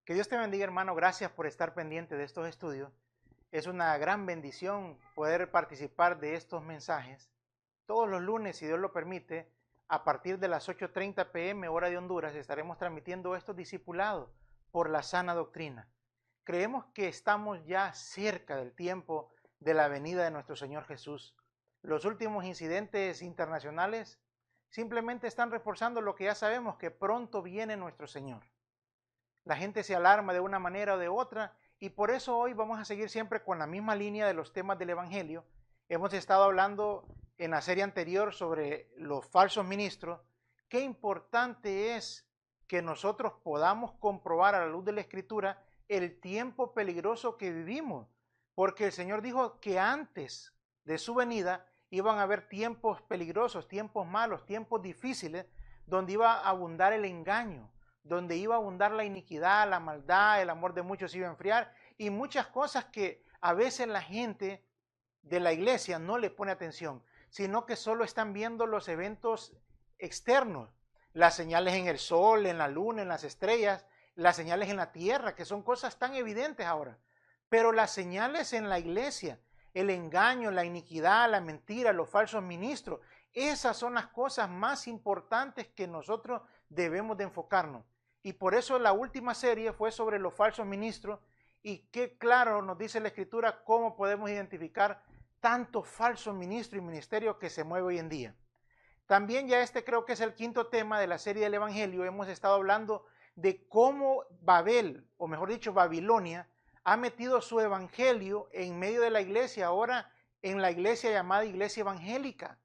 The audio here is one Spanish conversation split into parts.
Que Dios te bendiga, hermano. Gracias por estar pendiente de estos estudios. Es una gran bendición poder participar de estos mensajes. Todos los lunes, si Dios lo permite, a partir de las 8:30 p.m. hora de Honduras, estaremos transmitiendo estos discipulados por la sana doctrina. Creemos que estamos ya cerca del tiempo de la venida de nuestro Señor Jesús. Los últimos incidentes internacionales simplemente están reforzando lo que ya sabemos, que pronto viene nuestro Señor. La gente se alarma de una manera o de otra y por eso hoy vamos a seguir siempre con la misma línea de los temas del Evangelio. Hemos estado hablando en la serie anterior sobre los falsos ministros. Qué importante es que nosotros podamos comprobar a la luz de la Escritura el tiempo peligroso que vivimos, porque el Señor dijo que antes de su venida iban a haber tiempos peligrosos, tiempos malos, tiempos difíciles, donde iba a abundar el engaño, donde iba a abundar la iniquidad, la maldad, el amor de muchos iba a enfriar y muchas cosas que a veces la gente de la iglesia no le pone atención, sino que solo están viendo los eventos externos, las señales en el sol, en la luna, en las estrellas, las señales en la tierra, que son cosas tan evidentes ahora. Pero las señales en la iglesia, el engaño, la iniquidad, la mentira, los falsos ministros, esas son las cosas más importantes que nosotros debemos de enfocarnos. Y por eso la última serie fue sobre los falsos ministros y qué claro nos dice la Escritura cómo podemos identificar tantos falsos ministros y ministerios que se mueven hoy en día. También ya creo que es el quinto tema de la serie del Evangelio. Hemos estado hablando de cómo Babel, o mejor dicho, Babilonia, ha metido su evangelio en medio de la iglesia, ahora en la iglesia llamada iglesia evangélica.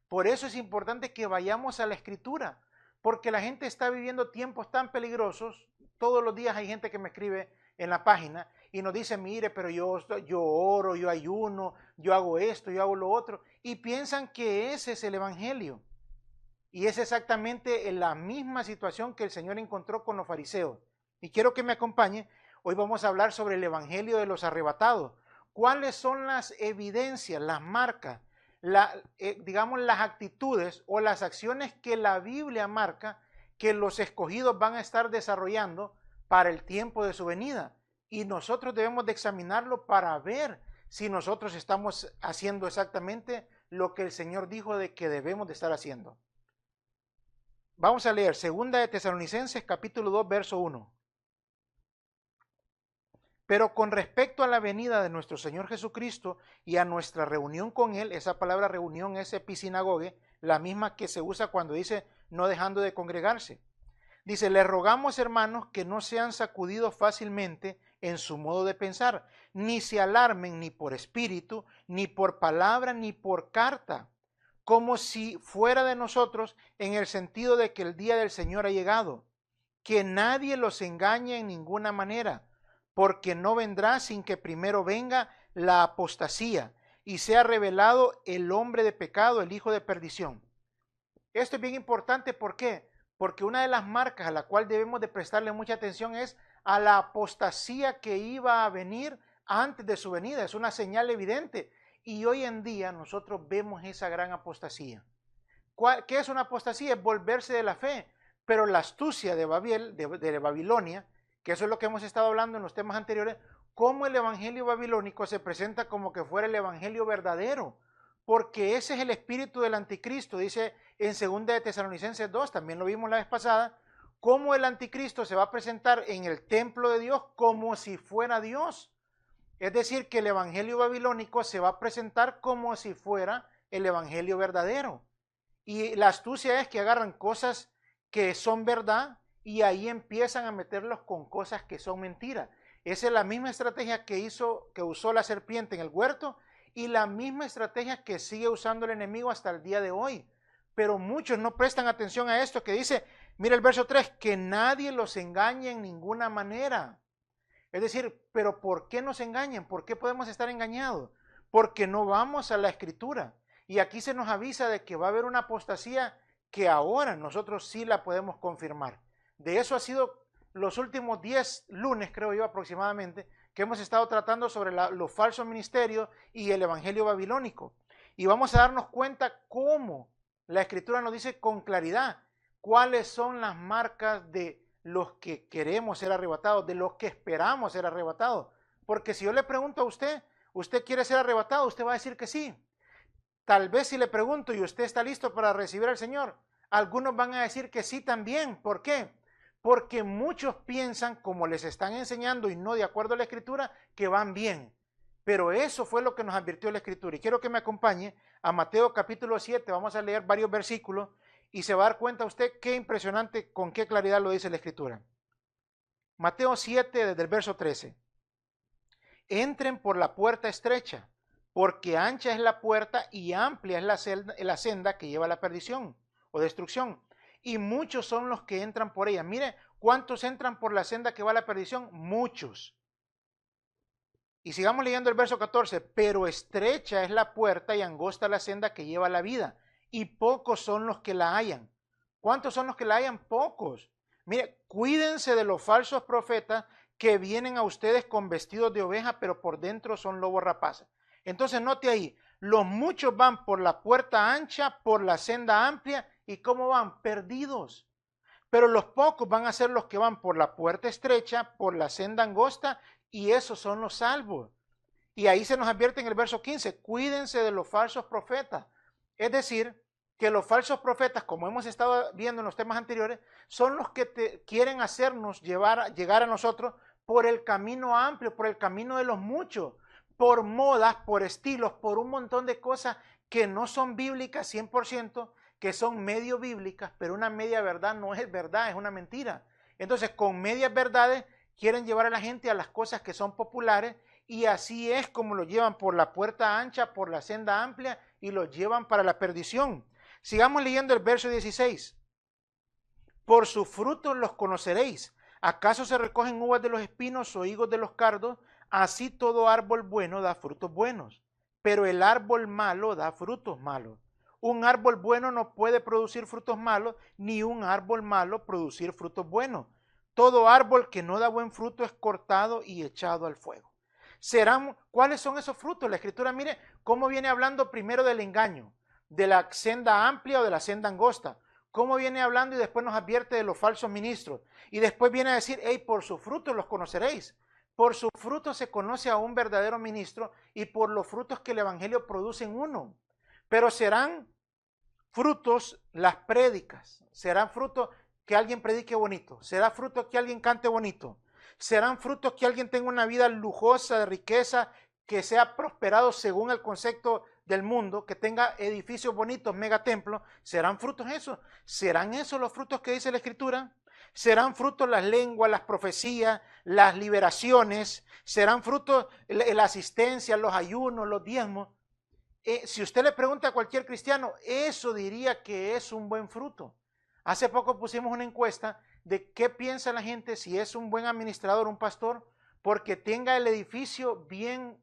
Por eso es importante que vayamos a la Escritura, porque la gente está viviendo tiempos tan peligrosos. Todos los días hay gente que me escribe en la página y nos dice, mire, pero yo oro, yo ayuno, yo hago esto, yo hago lo otro, y piensan que ese es el evangelio. Y es exactamente la misma situación que el Señor encontró con los fariseos. Y quiero que me acompañe. Hoy vamos a hablar sobre el evangelio de los arrebatados. ¿Cuáles son las evidencias, las marcas, digamos las actitudes o las acciones que la Biblia marca que los escogidos van a estar desarrollando para el tiempo de su venida? Y nosotros debemos de examinarlo para ver si nosotros estamos haciendo exactamente lo que el Señor dijo de que debemos de estar haciendo. Vamos a leer 2 de Tesalonicenses capítulo 2 verso 1. Pero con respecto a la venida de nuestro Señor Jesucristo y a nuestra reunión con Él, esa palabra reunión es episinagoge, la misma que se usa cuando dice no dejando de congregarse. Dice, les rogamos, hermanos, que no sean sacudidos fácilmente en su modo de pensar, ni se alarmen ni por espíritu, ni por palabra, ni por carta, como si fuera de nosotros, en el sentido de que el día del Señor ha llegado. Que nadie los engañe en ninguna manera, porque no vendrá sin que primero venga la apostasía y sea revelado el hombre de pecado, el hijo de perdición. Esto es bien importante, ¿por qué? Porque una de las marcas a la cual debemos de prestarle mucha atención es a la apostasía que iba a venir antes de su venida. Es una señal evidente. Y hoy en día nosotros vemos esa gran apostasía. ¿Qué es una apostasía? Es volverse de la fe. Pero la astucia de Babilonia, que eso es lo que hemos estado hablando en los temas anteriores, cómo el evangelio babilónico se presenta como que fuera el evangelio verdadero, porque ese es el espíritu del anticristo, dice en 2 de Tesalonicenses 2, también lo vimos la vez pasada, cómo el anticristo se va a presentar en el templo de Dios como si fuera Dios. Es decir, que el evangelio babilónico se va a presentar como si fuera el evangelio verdadero. Y la astucia es que agarran cosas que son verdad y ahí empiezan a meterlos con cosas que son mentiras. Esa es la misma estrategia que usó la serpiente en el huerto y la misma estrategia que sigue usando el enemigo hasta el día de hoy. Pero muchos no prestan atención a esto que dice, mira el verso 3, que nadie los engañe en ninguna manera. Es decir, pero ¿por qué nos engañan? ¿Por qué podemos estar engañados? Porque no vamos a la Escritura. Y aquí se nos avisa de que va a haber una apostasía que ahora nosotros sí la podemos confirmar. De eso ha sido los últimos 10 lunes, creo yo aproximadamente, que hemos estado tratando sobre los falsos ministerios y el evangelio babilónico. Y vamos a darnos cuenta cómo la Escritura nos dice con claridad cuáles son las marcas de los que queremos ser arrebatados, de los que esperamos ser arrebatados. Porque si yo le pregunto a usted, ¿usted quiere ser arrebatado? Usted va a decir que sí. Tal vez si le pregunto y usted está listo para recibir al Señor, algunos van a decir que sí también. ¿Por qué? Porque muchos piensan, como les están enseñando y no de acuerdo a la Escritura, que van bien. Pero eso fue lo que nos advirtió la Escritura. Y quiero que me acompañe a Mateo capítulo 7. Vamos a leer varios versículos y se va a dar cuenta usted qué impresionante, con qué claridad lo dice la Escritura. Mateo 7, desde el verso 13. Entren por la puerta estrecha, porque ancha es la puerta y amplia es la senda que lleva a la perdición o destrucción. Y muchos son los que entran por ella. Mire, ¿cuántos entran por la senda que va a la perdición? Muchos. Y sigamos leyendo el verso 14. Pero estrecha es la puerta y angosta la senda que lleva a la vida, y pocos son los que la hallan. ¿Cuántos son los que la hallan? Pocos. Mire, cuídense de los falsos profetas que vienen a ustedes con vestidos de oveja, pero por dentro son lobos rapaces. Entonces note ahí, los muchos van por la puerta ancha, por la senda amplia, ¿y cómo van? Perdidos. Pero los pocos van a ser los que van por la puerta estrecha, por la senda angosta, y esos son los salvos. Y ahí se nos advierte en el verso 15, cuídense de los falsos profetas. Es decir, que los falsos profetas, como hemos estado viendo en los temas anteriores, son los que quieren hacernos llegar a nosotros por el camino amplio, por el camino de los muchos, por modas, por estilos, por un montón de cosas que no son bíblicas 100%, que son medio bíblicas, pero una media verdad no es verdad, es una mentira. Entonces, con medias verdades quieren llevar a la gente a las cosas que son populares, y así es como lo llevan por la puerta ancha, por la senda amplia, y lo llevan para la perdición. Sigamos leyendo el verso 16. Por sus frutos los conoceréis. ¿Acaso se recogen uvas de los espinos o higos de los cardos? Así todo árbol bueno da frutos buenos, pero el árbol malo da frutos malos. Un árbol bueno no puede producir frutos malos, ni un árbol malo producir frutos buenos. Todo árbol que no da buen fruto es cortado y echado al fuego. ¿Cuáles son esos frutos? La Escritura, mire cómo viene hablando primero del engaño, de la senda amplia o de la senda angosta, cómo viene hablando y después nos advierte de los falsos ministros, y después viene a decir, hey, por sus frutos los conoceréis. Por sus frutos se conoce a un verdadero ministro, y por los frutos que el evangelio produce en uno. Pero serán frutos las prédicas, serán frutos que alguien predique bonito, será fruto que alguien cante bonito, serán frutos que alguien tenga una vida lujosa de riqueza, que sea prosperado según el concepto del mundo, que tenga edificios bonitos, megatemplos. ¿Serán frutos esos? ¿Serán esos los frutos que dice la Escritura? ¿Serán frutos las lenguas, las profecías, las liberaciones? ¿Serán frutos la asistencia, los ayunos, los diezmos? Si usted le pregunta a cualquier cristiano, eso diría que es un buen fruto. Hace poco pusimos una encuesta de qué piensa la gente si es un buen administrador, un pastor, porque tenga el edificio bien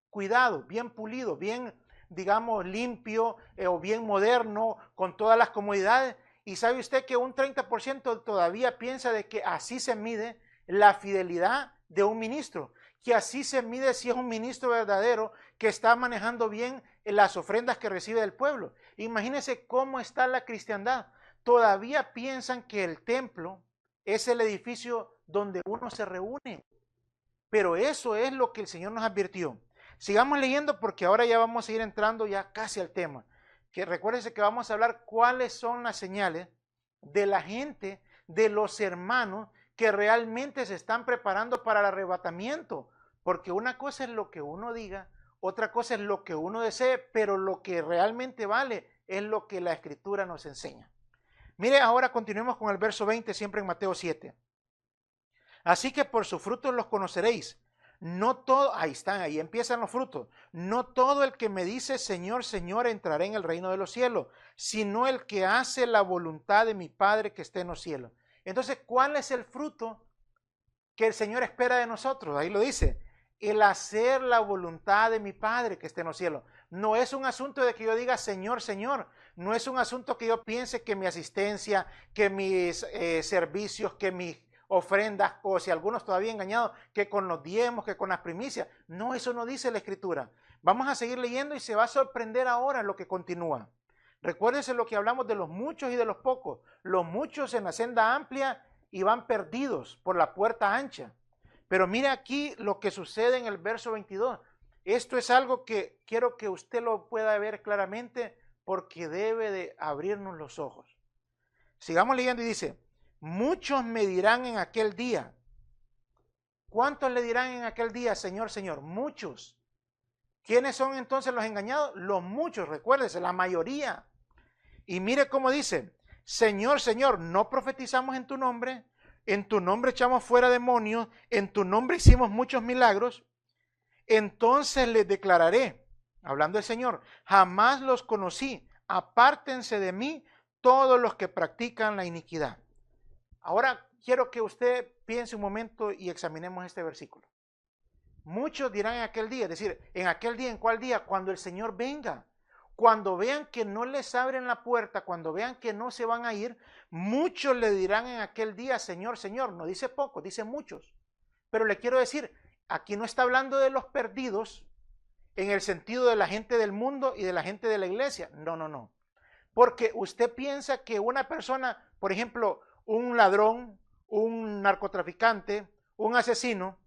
cuidado, bien pulido, bien, digamos, limpio o bien moderno, con todas las comodidades. Y sabe usted que un 30% todavía piensa de que así se mide la fidelidad de un ministro, que así se mide si es un ministro verdadero que está manejando bien las ofrendas que recibe del pueblo. Imagínense cómo está la cristiandad. Todavía piensan que el templo es el edificio donde uno se reúne. Pero eso es lo que el Señor nos advirtió. Sigamos leyendo porque ahora ya vamos a ir entrando ya casi al tema. Que recuérdense que vamos a hablar cuáles son las señales de la gente, de los hermanos que realmente se están preparando para el arrebatamiento. Porque una cosa es lo que uno diga, otra cosa es lo que uno desee, pero lo que realmente vale es lo que la Escritura nos enseña. Mire, ahora continuemos con el verso 20, siempre en Mateo 7. Así que por sus frutos los conoceréis. No todo, ahí están, ahí empiezan los frutos. No todo el que me dice Señor, Señor entrará en el reino de los cielos, sino el que hace la voluntad de mi Padre que esté en los cielos. Entonces, ¿cuál es el fruto que el Señor espera de nosotros? Ahí lo dice, el hacer la voluntad de mi Padre que esté en los cielos. No es un asunto de que yo diga Señor, Señor. No es un asunto que yo piense que mi asistencia, que mis servicios, que mis ofrendas, o si algunos todavía engañados, que con los diezmos, que con las primicias. No, eso no dice la Escritura. Vamos a seguir leyendo y se va a sorprender ahora lo que continúa. Recuérdense lo que hablamos de los muchos y de los pocos. Los muchos en la senda amplia y van perdidos por la puerta ancha. Pero mire aquí lo que sucede en el verso 22. Esto es algo que quiero que usted lo pueda ver claramente porque debe de abrirnos los ojos. Sigamos leyendo y dice, muchos me dirán en aquel día. ¿Cuántos le dirán en aquel día, Señor, Señor? Muchos. ¿Quiénes son entonces los engañados? Los muchos, recuérdese, la mayoría. Y mire cómo dice, Señor, Señor, ¿no profetizamos en tu nombre echamos fuera demonios, en tu nombre hicimos muchos milagros? Entonces les declararé, hablando el Señor, jamás los conocí, apártense de mí todos los que practican la iniquidad. Ahora quiero que usted piense un momento y examinemos este versículo. Muchos dirán en aquel día, es decir, en aquel día, ¿en cuál día? Cuando el Señor venga. Cuando vean que no les abren la puerta, cuando vean que no se van a ir, muchos le dirán en aquel día, Señor, Señor. No dice pocos, dice muchos. Pero le quiero decir, aquí no está hablando de los perdidos en el sentido de la gente del mundo y de la gente de la iglesia. No, no, no. Porque usted piensa que una persona, por ejemplo, un ladrón, un narcotraficante, un asesino,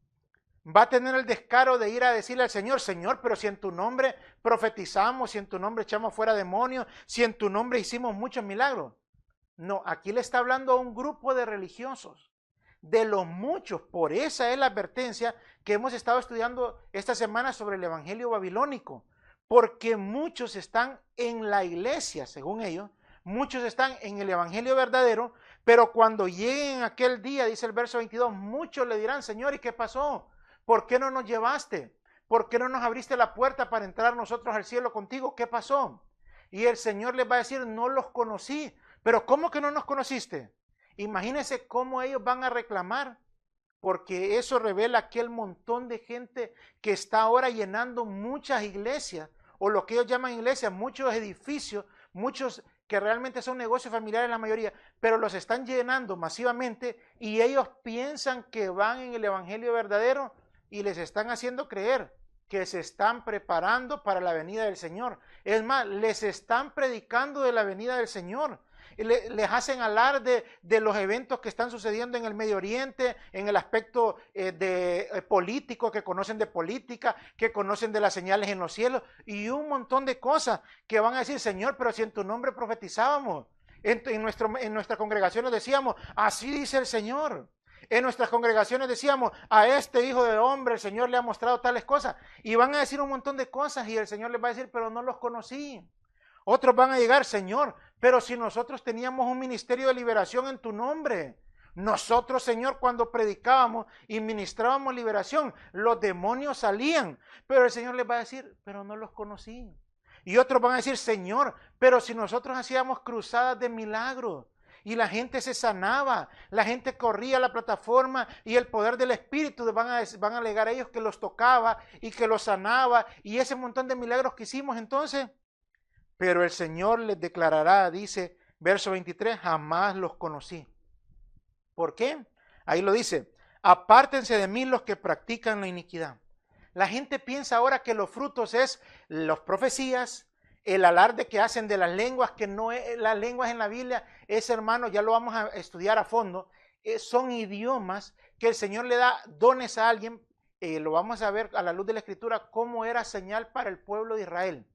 va a tener el descaro de ir a decirle al Señor, Señor, pero si en tu nombre profetizamos, si en tu nombre echamos fuera demonios, si en tu nombre hicimos muchos milagros. No, aquí le está hablando a un grupo de religiosos, de los muchos. Por esa es la advertencia que hemos estado estudiando esta semana sobre el evangelio babilónico, porque muchos están en la iglesia, según ellos, muchos están en el evangelio verdadero, pero cuando lleguen aquel día, dice el verso 22, muchos le dirán, Señor, ¿y qué pasó? ¿Por qué no nos llevaste? ¿Por qué no nos abriste la puerta para entrar nosotros al cielo contigo? ¿Qué pasó? Y el Señor les va a decir, no los conocí. ¿Pero cómo que no nos conociste? Imagínense cómo ellos van a reclamar, porque eso revela aquel montón de gente que está ahora llenando muchas iglesias, o lo que ellos llaman iglesias, muchos edificios, muchos que realmente son negocios familiares la mayoría, pero los están llenando masivamente y ellos piensan que van en el evangelio verdadero y les están haciendo creer que se están preparando para la venida del Señor. Es más, les están predicando de la venida del Señor. Les hacen alarde de los eventos que están sucediendo en el Medio Oriente, en el aspecto político, que conocen de política, que conocen de las señales en los cielos y un montón de cosas que van a decir, Señor, pero si en tu nombre profetizábamos, en nuestras congregaciones decíamos, así dice el Señor. En nuestras congregaciones decíamos, a este hijo de hombre el Señor le ha mostrado tales cosas. Y van a decir un montón de cosas y el Señor les va a decir, pero no los conocí. Otros van a llegar, Señor, pero si nosotros teníamos un ministerio de liberación en tu nombre. Nosotros, Señor, cuando predicábamos y ministrábamos liberación, los demonios salían. Pero el Señor les va a decir, pero no los conocí. Y otros van a decir, Señor, pero si nosotros hacíamos cruzadas de milagros. Y la gente se sanaba, la gente corría a la plataforma y el poder del Espíritu van a alegar a ellos que los tocaba y que los sanaba y ese montón de milagros que hicimos entonces. Pero el Señor les declarará, dice verso 23, jamás los conocí. ¿Por qué? Ahí lo dice, apártense de mí los que practican la iniquidad. La gente piensa ahora que los frutos es las profecías, el alarde que hacen de las lenguas, que no es las lenguas en la Biblia, es, hermano, ya lo vamos a estudiar a fondo, son idiomas que el Señor le da dones a alguien, lo vamos a ver a la luz de la Escritura, cómo era señal para el pueblo de Israel.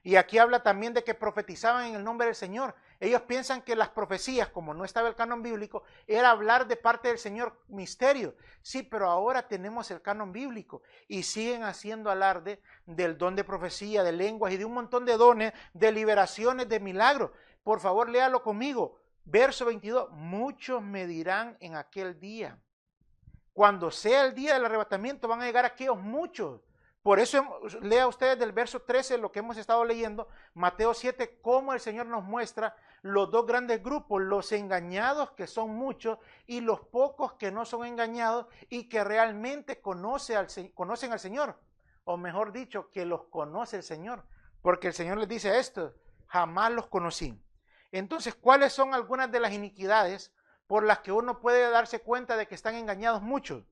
Y aquí habla también de que profetizaban en el nombre del Señor. Ellos piensan que las profecías, como no estaba el canon bíblico, era hablar de parte del Señor misterio. Sí, pero ahora tenemos el canon bíblico y siguen haciendo alarde del don de profecía, de lenguas y de un montón de dones, de liberaciones, de milagros. Por favor, léalo conmigo. Verso 22, muchos me dirán en aquel día. Cuando sea el día del arrebatamiento van a llegar aquellos muchos. Por eso lea ustedes del verso 13 lo que hemos estado leyendo, Mateo 7, cómo el Señor nos muestra los dos grandes grupos, los engañados que son muchos y los pocos que no son engañados y que realmente conocen al Señor, o mejor dicho, que los conoce el Señor, porque el Señor les dice esto, jamás los conocí. Entonces, ¿cuáles son algunas de las iniquidades por las que uno puede darse cuenta de que están engañados muchos?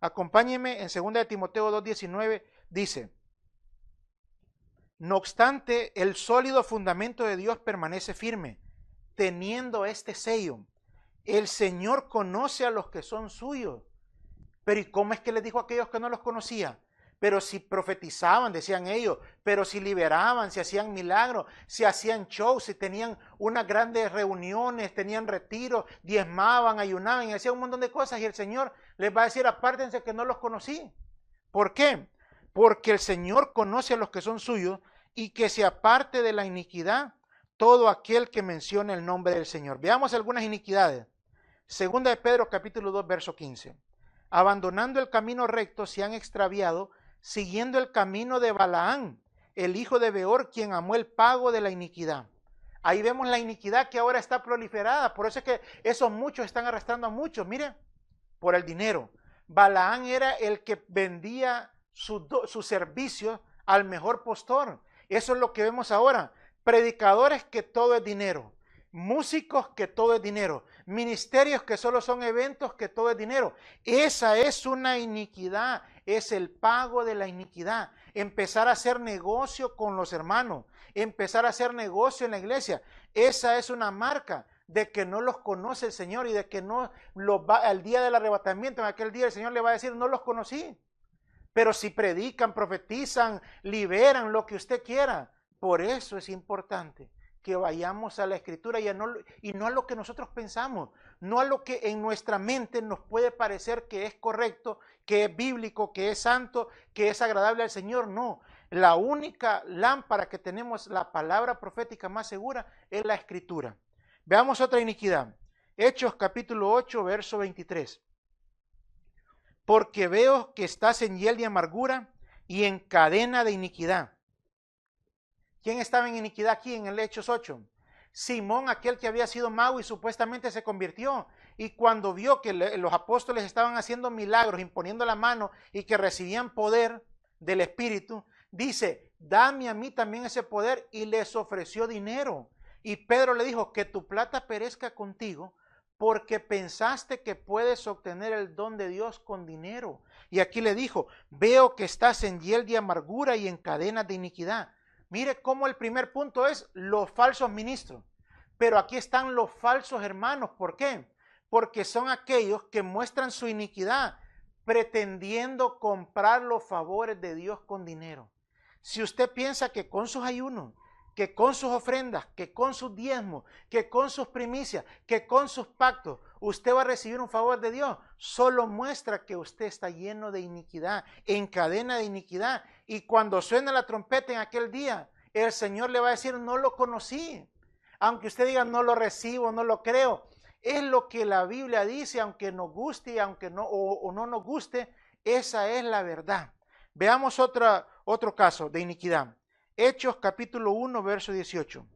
Acompáñenme en 2 Timoteo 2:19. Dice, no obstante, el sólido fundamento de Dios permanece firme, teniendo este sello, El Señor conoce a los que son suyos. Pero ¿y cómo es que les dijo a aquellos que no los conocía? Pero si profetizaban, decían ellos, pero si liberaban, si hacían milagros, si hacían shows, si tenían unas grandes reuniones, tenían retiros, diezmaban, ayunaban y hacían un montón de cosas, y el Señor les va a decir, apártense que no los conocí. ¿Por qué? Porque el Señor conoce a los que son suyos y que se aparte de la iniquidad todo aquel que mencione el nombre del Señor. Veamos algunas iniquidades. Segunda de Pedro capítulo 2 verso 15. Abandonando el camino recto se han extraviado, siguiendo el camino de Balaán, el hijo de Beor, quien amó el pago de la iniquidad. Ahí vemos la iniquidad que ahora está proliferada, por eso es que esos muchos están arrastrando a muchos, mire, por el dinero. Balaán era el que vendía sus servicios al mejor postor. Eso es lo que vemos ahora. Predicadores que todo es dinero. Músicos que todo es dinero. Ministerios que solo son eventos que todo es dinero. Esa es una iniquidad. Es el pago de la iniquidad. Empezar a hacer negocio con los hermanos. Empezar a hacer negocio en la iglesia. Esa es una marca de que no los conoce el Señor y de que no los va al día del arrebatamiento. En aquel día el Señor le va a decir, no los conocí. Pero si predican, profetizan, liberan lo que usted quiera. Por eso es importante que vayamos a la Escritura y no a lo que nosotros pensamos, no a lo que en nuestra mente nos puede parecer que es correcto, que es bíblico, que es santo, que es agradable al Señor. No, la única lámpara que tenemos, la palabra profética más segura, es la Escritura. Veamos otra iniquidad. Hechos capítulo 8, verso 23. Porque veo que estás en hiel de amargura y en cadena de iniquidad. ¿Quién estaba en iniquidad aquí en el Hechos 8? Simón, aquel que había sido mago y supuestamente se convirtió. Y cuando vio que los apóstoles estaban haciendo milagros, imponiendo la mano y que recibían poder del Espíritu, dice, dame a mí también ese poder, y les ofreció dinero. Y Pedro le dijo, que tu plata perezca contigo, porque pensaste que puedes obtener el don de Dios con dinero. Y aquí le dijo, veo que estás en hiel de amargura y en cadenas de iniquidad. Mire cómo el primer punto es los falsos ministros. Pero aquí están los falsos hermanos. ¿Por qué? Porque son aquellos que muestran su iniquidad pretendiendo comprar los favores de Dios con dinero. Si usted piensa que con sus ayunos, que con sus ofrendas, que con sus diezmos, que con sus primicias, que con sus pactos, usted va a recibir un favor de Dios, solo muestra que usted está lleno de iniquidad, en cadena de iniquidad. Y cuando suena la trompeta en aquel día, el Señor le va a decir, no lo conocí. Aunque usted diga, no lo recibo, no lo creo. Es lo que la Biblia dice, aunque nos guste, aunque no, o no nos guste, esa es la verdad. Veamos otro caso de iniquidad. Hechos capítulo 1, verso 18.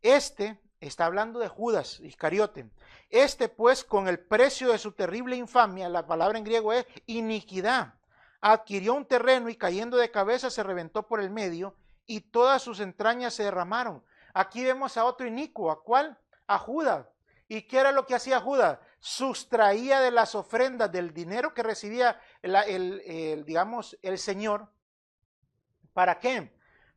Este está hablando de Judas Iscariote. Este pues, con el precio de su terrible infamia, la palabra en griego es iniquidad, adquirió un terreno y cayendo de cabeza se reventó por el medio y todas sus entrañas se derramaron. Aquí vemos a otro inicuo. ¿A cuál? A Judas. ¿Y qué era lo que hacía Judas? Sustraía de las ofrendas del dinero que recibía digamos, el Señor. ¿Para qué?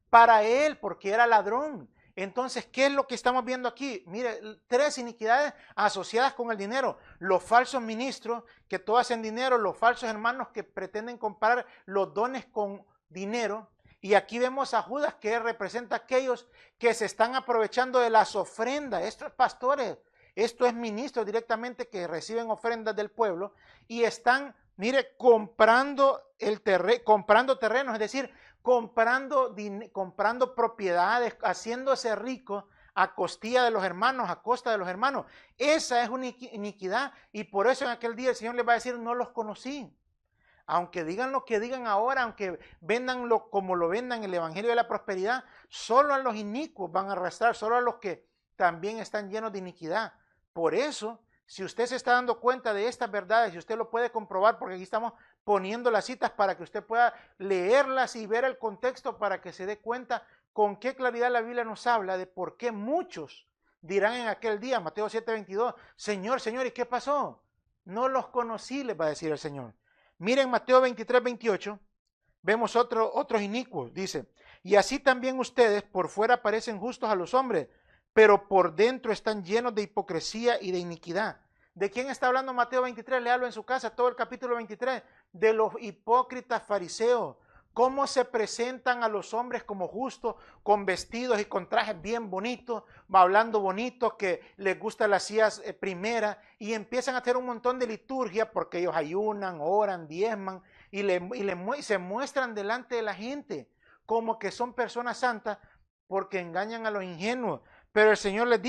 Para él, porque era ladrón. Entonces, ¿qué es lo que estamos viendo aquí? Mire, tres iniquidades asociadas con el dinero. Los falsos ministros que todo hacen dinero, los falsos hermanos que pretenden comprar los dones con dinero. Y aquí vemos a Judas, que representa a aquellos que se están aprovechando de las ofrendas. Estos pastores, esto es ministros directamente que reciben ofrendas del pueblo y están, mire, comprando terrenos, es decir, comprando propiedades, haciéndose rico a costilla de los hermanos, a costa de los hermanos. Esa es una iniquidad y por eso en aquel día el Señor les va a decir, no los conocí. Aunque digan lo que digan ahora, aunque vendan como lo vendan el evangelio de la prosperidad, solo a los inicuos van a arrastrar, solo a los que también están llenos de iniquidad. Por eso, si usted se está dando cuenta de estas verdades, si usted lo puede comprobar, porque aquí estamos poniendo las citas para que usted pueda leerlas y ver el contexto para que se dé cuenta con qué claridad la Biblia nos habla de por qué muchos dirán en aquel día, Mateo 7:22, Señor, Señor, ¿y qué pasó? No los conocí, les va a decir el Señor. Miren Mateo 23:28, vemos otros inicuos, dice, y así también ustedes por fuera parecen justos a los hombres, pero por dentro están llenos de hipocresía y de iniquidad. ¿De quién está hablando Mateo 23? Léalo en su casa, todo el capítulo 23. De los hipócritas fariseos. Cómo se presentan a los hombres como justos, con vestidos y con trajes bien bonitos, hablando bonito, que les gusta las sillas primeras, y empiezan a hacer un montón de liturgia porque ellos ayunan, oran, diezman, y se muestran delante de la gente como que son personas santas porque engañan a los ingenuos. Pero el Señor les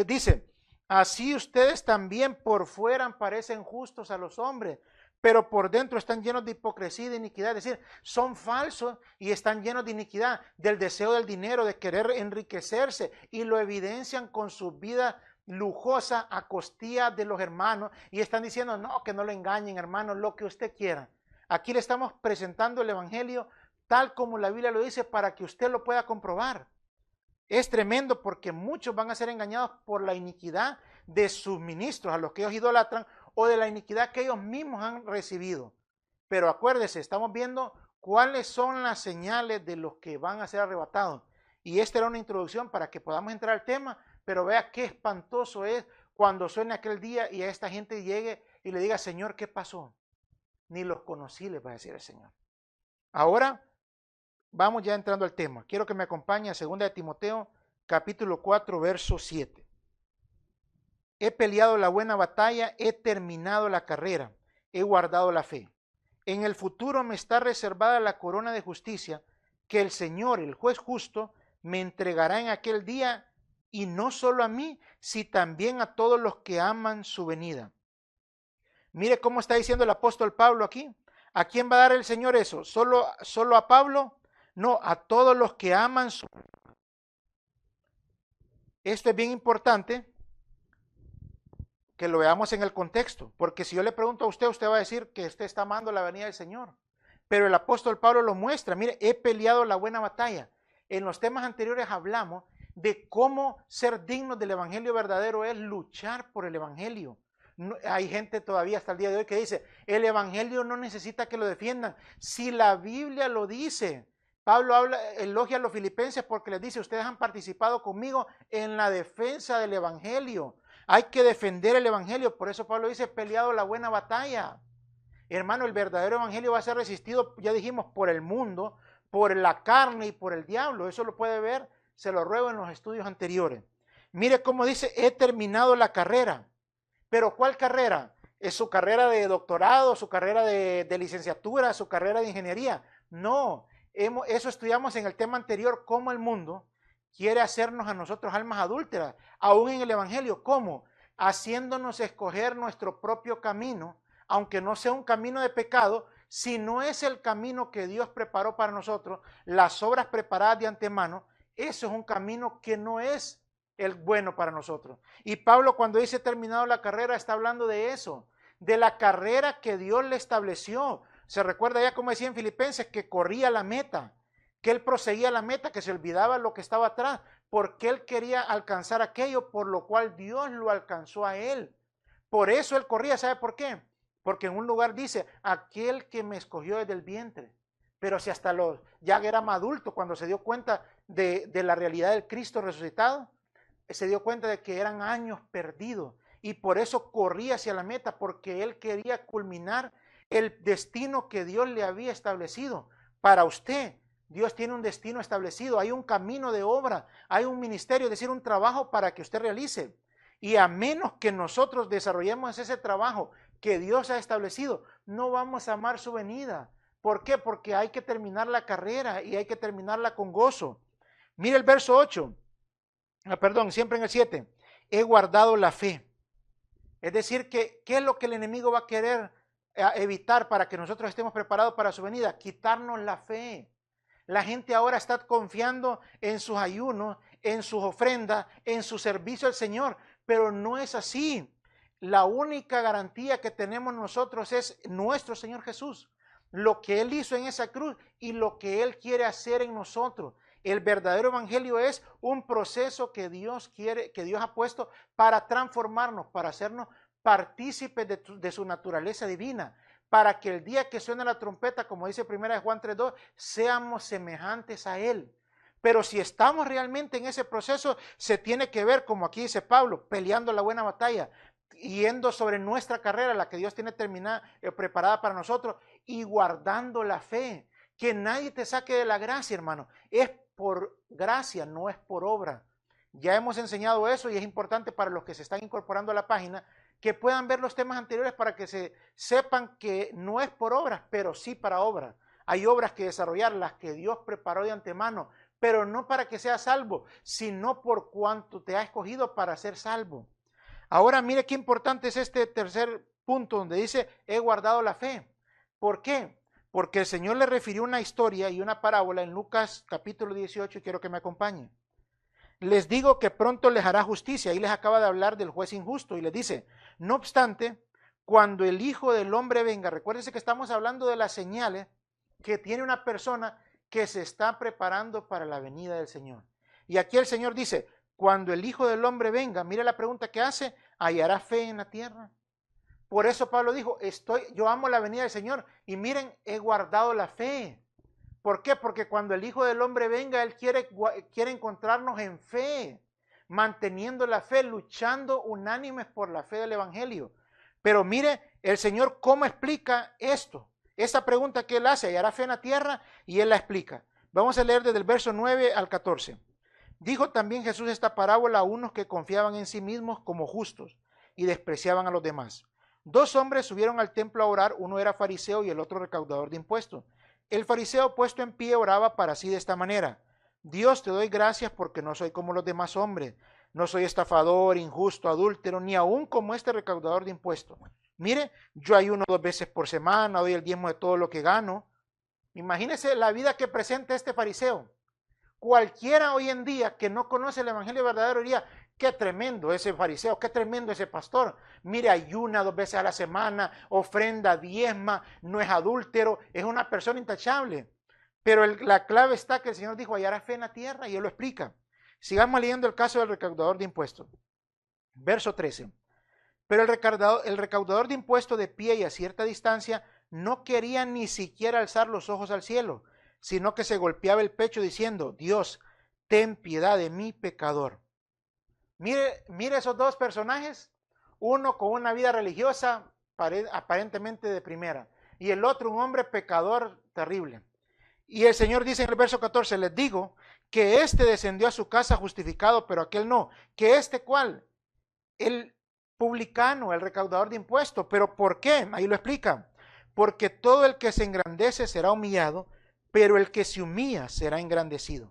dice, así ustedes también por fuera parecen justos a los hombres, pero por dentro están llenos de hipocresía y de iniquidad. Es decir, son falsos y están llenos de iniquidad, del deseo del dinero, de querer enriquecerse, y lo evidencian con su vida lujosa a costilla de los hermanos, y están diciendo, no, que no lo engañen, hermano, lo que usted quiera. Aquí le estamos presentando el evangelio tal como la Biblia lo dice para que usted lo pueda comprobar. Es tremendo porque muchos van a ser engañados por la iniquidad de sus ministros, a los que ellos idolatran, o de la iniquidad que ellos mismos han recibido. Pero acuérdese, estamos viendo cuáles son las señales de los que van a ser arrebatados. Y esta era una introducción para que podamos entrar al tema, pero vea qué espantoso es cuando suene aquel día y a esta gente llegue y le diga, Señor, ¿qué pasó? Ni los conocí, les va a decir el Señor. Ahora vamos ya entrando al tema. Quiero que me acompañe a 2 de Timoteo, capítulo 4, verso 7. He peleado la buena batalla, he terminado la carrera, he guardado la fe. En el futuro me está reservada la corona de justicia que el Señor, el juez justo, me entregará en aquel día, y no solo a mí, sino también a todos los que aman su venida. Mire cómo está diciendo el apóstol Pablo aquí. ¿A quién va a dar el Señor eso? ¿Solo a Pablo? No, a todos los que aman su venida. Esto es bien importante que lo veamos en el contexto, porque si yo le pregunto a usted, usted va a decir que usted está amando la venida del Señor. Pero el apóstol Pablo lo muestra. Mire, he peleado la buena batalla. En los temas anteriores hablamos de cómo ser dignos del evangelio verdadero es luchar por el evangelio. No, hay gente todavía hasta el día de hoy que dice, el evangelio no necesita que lo defiendan. Si la Biblia lo dice, Pablo elogia a los filipenses porque les dice, ustedes han participado conmigo en la defensa del evangelio. Hay que defender el evangelio. Por eso Pablo dice, he peleado la buena batalla. Hermano, el verdadero evangelio va a ser resistido, ya dijimos, por el mundo, por la carne y por el diablo. Eso lo puede ver, se lo ruego en los estudios anteriores. Mire cómo dice, he terminado la carrera. ¿Pero cuál carrera? ¿Es su carrera de doctorado, su carrera de licenciatura, su carrera de ingeniería? No, eso estudiamos en el tema anterior, cómo el mundo quiere hacernos a nosotros almas adúlteras, aún en el evangelio. ¿Cómo? Haciéndonos escoger nuestro propio camino, aunque no sea un camino de pecado, si no es el camino que Dios preparó para nosotros, las obras preparadas de antemano, eso es un camino que no es el bueno para nosotros. Y Pablo, cuando dice terminado la carrera, está hablando de eso, de la carrera que Dios le estableció. Se recuerda ya como decía en Filipenses, que corría la meta, que él proseguía la meta, que se olvidaba lo que estaba atrás, porque él quería alcanzar aquello por lo cual Dios lo alcanzó a él. Por eso él corría, ¿sabe por qué? Porque en un lugar dice, aquel que me escogió desde el vientre. Pero si hasta ya era más adulto, cuando se dio cuenta de la realidad del Cristo resucitado, se dio cuenta de que eran años perdidos, y por eso corría hacia la meta, porque él quería culminar el destino que Dios le había establecido. Para usted, Dios tiene un destino establecido, hay un camino de obra, hay un ministerio, es decir, un trabajo para que usted realice. Y a menos que nosotros desarrollemos ese trabajo que Dios ha establecido, no vamos a amar su venida. ¿Por qué? Porque hay que terminar la carrera y hay que terminarla con gozo. Mire el verso 8. Siempre en el 7. He guardado la fe. Es decir, que ¿qué es lo que el enemigo va a querer evitar para que nosotros estemos preparados para su venida? Quitarnos la fe. La gente ahora está confiando en sus ayunos, en sus ofrendas, en su servicio al Señor, pero no es así. La única garantía que tenemos nosotros es nuestro Señor Jesús, lo que Él hizo en esa cruz y lo que Él quiere hacer en nosotros. El verdadero evangelio es un proceso que Dios quiere, que Dios ha puesto para transformarnos, para hacernos partícipes de su naturaleza divina, para que el día que suene la trompeta, como dice 1 Juan 3:2, seamos semejantes a Él. Pero si estamos realmente en ese proceso, se tiene que ver, como aquí dice Pablo, peleando la buena batalla. yendo sobre nuestra carrera, la que Dios tiene terminada, preparada para nosotros, y guardando la fe. Que nadie te saque de la gracia, hermano. Es por gracia, no es por obra. Ya hemos enseñado eso y es importante para los que se están incorporando a la página que puedan ver los temas anteriores para que se sepan que no es por obras, pero sí para obras. Hay obras que desarrollar, las que Dios preparó de antemano, pero no para que seas salvo, sino por cuanto te ha escogido para ser salvo. Ahora mire qué importante es este tercer punto donde dice, he guardado la fe. ¿Por qué? Porque el Señor le refirió una historia y una parábola en Lucas capítulo 18, y quiero que me acompañen. Les digo que pronto les hará justicia. Ahí les acaba de hablar del juez injusto y les dice, no obstante, cuando el Hijo del Hombre venga, recuérdense que estamos hablando de las señales que tiene una persona que se está preparando para la venida del Señor. Y aquí el Señor dice, cuando el Hijo del Hombre venga, mire la pregunta que hace, ¿hallará fe en la tierra? Por eso Pablo dijo, yo amo la venida del Señor y miren, he guardado la fe. ¿Por qué? Porque cuando el Hijo del Hombre venga, Él quiere encontrarnos en fe, manteniendo la fe, luchando unánimes por la fe del Evangelio. Pero mire, el Señor cómo explica esto. Esa pregunta que Él hace, ¿hallará fe en la tierra? Y Él la explica. Vamos a leer desde el verso 9 al 14. Dijo también Jesús esta parábola a unos que confiaban en sí mismos como justos y despreciaban a los demás. Dos hombres subieron al templo a orar, uno era fariseo y el otro recaudador de impuestos. El fariseo puesto en pie oraba para sí de esta manera: Dios, te doy gracias porque no soy como los demás hombres, no soy estafador, injusto, adúltero, ni aún como este recaudador de impuestos. Mire, yo ayuno 2 veces por semana, doy el diezmo de todo lo que gano. Imagínese la vida que presenta este fariseo. Cualquiera hoy en día que no conoce el evangelio verdadero diría, qué tremendo ese fariseo, qué tremendo ese pastor. Mire, ayuna 2 veces a la semana, ofrenda, diezma, no es adúltero, es una persona intachable. Pero la clave está que el Señor dijo, hallará fe en la tierra, y Él lo explica. Sigamos leyendo el caso del recaudador de impuestos. Verso 13. Pero el recaudador de impuestos, de pie y a cierta distancia, no quería ni siquiera alzar los ojos al cielo, sino que se golpeaba el pecho diciendo, Dios, ten piedad de mí, pecador. Mire esos dos personajes, uno con una vida religiosa aparentemente de primera, y el otro un hombre pecador terrible. Y el Señor dice en el verso 14, les digo que este descendió a su casa justificado, pero aquel no. Que este cuál, el publicano, el recaudador de impuestos. ¿Pero por qué? Ahí lo explica. Porque todo el que se engrandece será humillado, pero el que se humilla será engrandecido.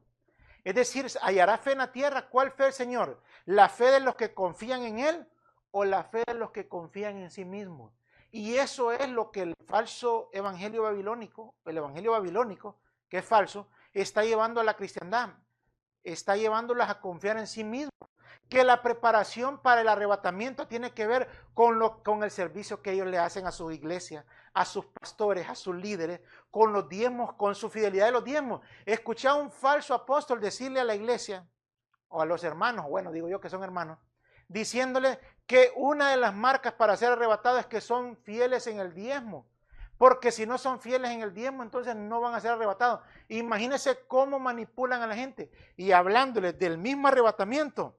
Es decir, hallará fe en la tierra. ¿Cuál fe el Señor? ¿La fe de los que confían en Él o la fe de los que confían en sí mismos? Y eso es lo que el falso evangelio babilónico, el evangelio babilónico, que es falso, está llevando a la cristiandad. Está llevándolas a confiar en sí mismos. Que la preparación para el arrebatamiento tiene que ver con el servicio que ellos le hacen a su iglesia, a sus pastores, a sus líderes, con los diezmos, con su fidelidad de los diezmos. Escuché a un falso apóstol decirle a la iglesia, o a los hermanos, bueno, digo yo que son hermanos, diciéndole que una de las marcas para ser arrebatado es que son fieles en el diezmo. Porque si no son fieles en el diezmo, entonces no van a ser arrebatados. Imagínense cómo manipulan a la gente. Y hablándoles del mismo arrebatamiento,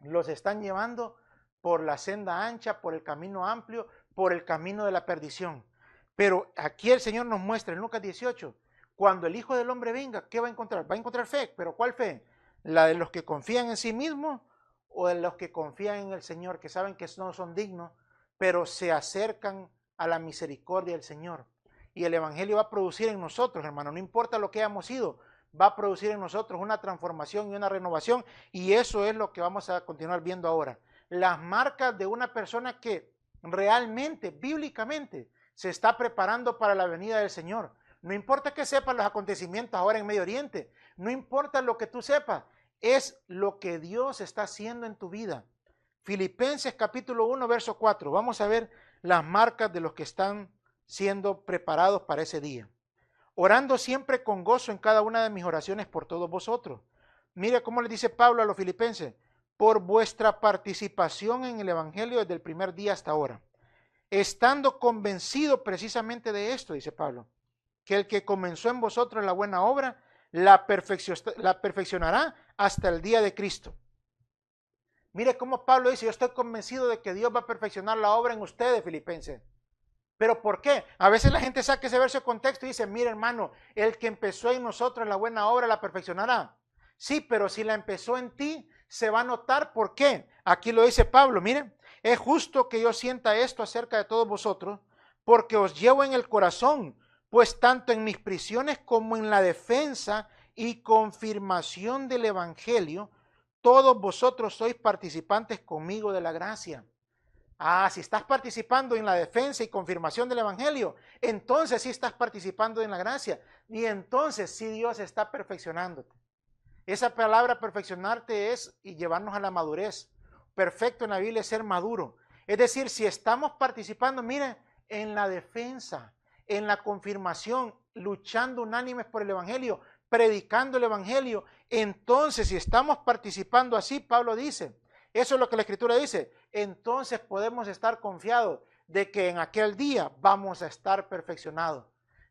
los están llevando por la senda ancha, por el camino amplio, por el camino de la perdición. Pero aquí el Señor nos muestra en Lucas 18, cuando el Hijo del Hombre venga, ¿qué va a encontrar? Va a encontrar fe, pero ¿cuál fe? ¿La de los que confían en sí mismos o de los que confían en el Señor, que saben que no son dignos, pero se acercan a la misericordia del Señor? Y el Evangelio va a producir en nosotros, hermano, no importa lo que hayamos sido, va a producir en nosotros una transformación y una renovación, y eso es lo que vamos a continuar viendo ahora. Las marcas de una persona que realmente, bíblicamente, se está preparando para la venida del Señor. No importa que sepas los acontecimientos ahora en Medio Oriente, no importa lo que tú sepas, es lo que Dios está haciendo en tu vida. Filipenses capítulo 1, verso 4. Vamos a ver las marcas de los que están siendo preparados para ese día. Orando siempre con gozo en cada una de mis oraciones por todos vosotros. Mire cómo le dice Pablo a los filipenses, por vuestra participación en el Evangelio desde el primer día hasta ahora. Estando convencido precisamente de esto, dice Pablo, que el que comenzó en vosotros la buena obra, la perfeccionará hasta el día de Cristo. Mire cómo Pablo dice, yo estoy convencido de que Dios va a perfeccionar la obra en ustedes, filipenses. ¿Pero por qué? A veces la gente saca ese verso de contexto y dice, mire hermano, el que empezó en nosotros la buena obra la perfeccionará. Sí, pero si la empezó en ti, se va a notar por qué. Aquí lo dice Pablo, miren, es justo que yo sienta esto acerca de todos vosotros, porque os llevo en el corazón, pues tanto en mis prisiones como en la defensa y confirmación del evangelio, todos vosotros sois participantes conmigo de la gracia. Ah, si estás participando en la defensa y confirmación del evangelio, entonces sí estás participando en la gracia. Y entonces sí Dios está perfeccionándote. Esa palabra perfeccionarte es y llevarnos a la madurez. Perfecto en la Biblia es ser maduro. Es decir, si estamos participando, miren, en la defensa, en la confirmación, luchando unánimes por el evangelio, predicando el evangelio, entonces si estamos participando así, Pablo dice, eso es lo que la Escritura dice, entonces podemos estar confiados de que en aquel día vamos a estar perfeccionados.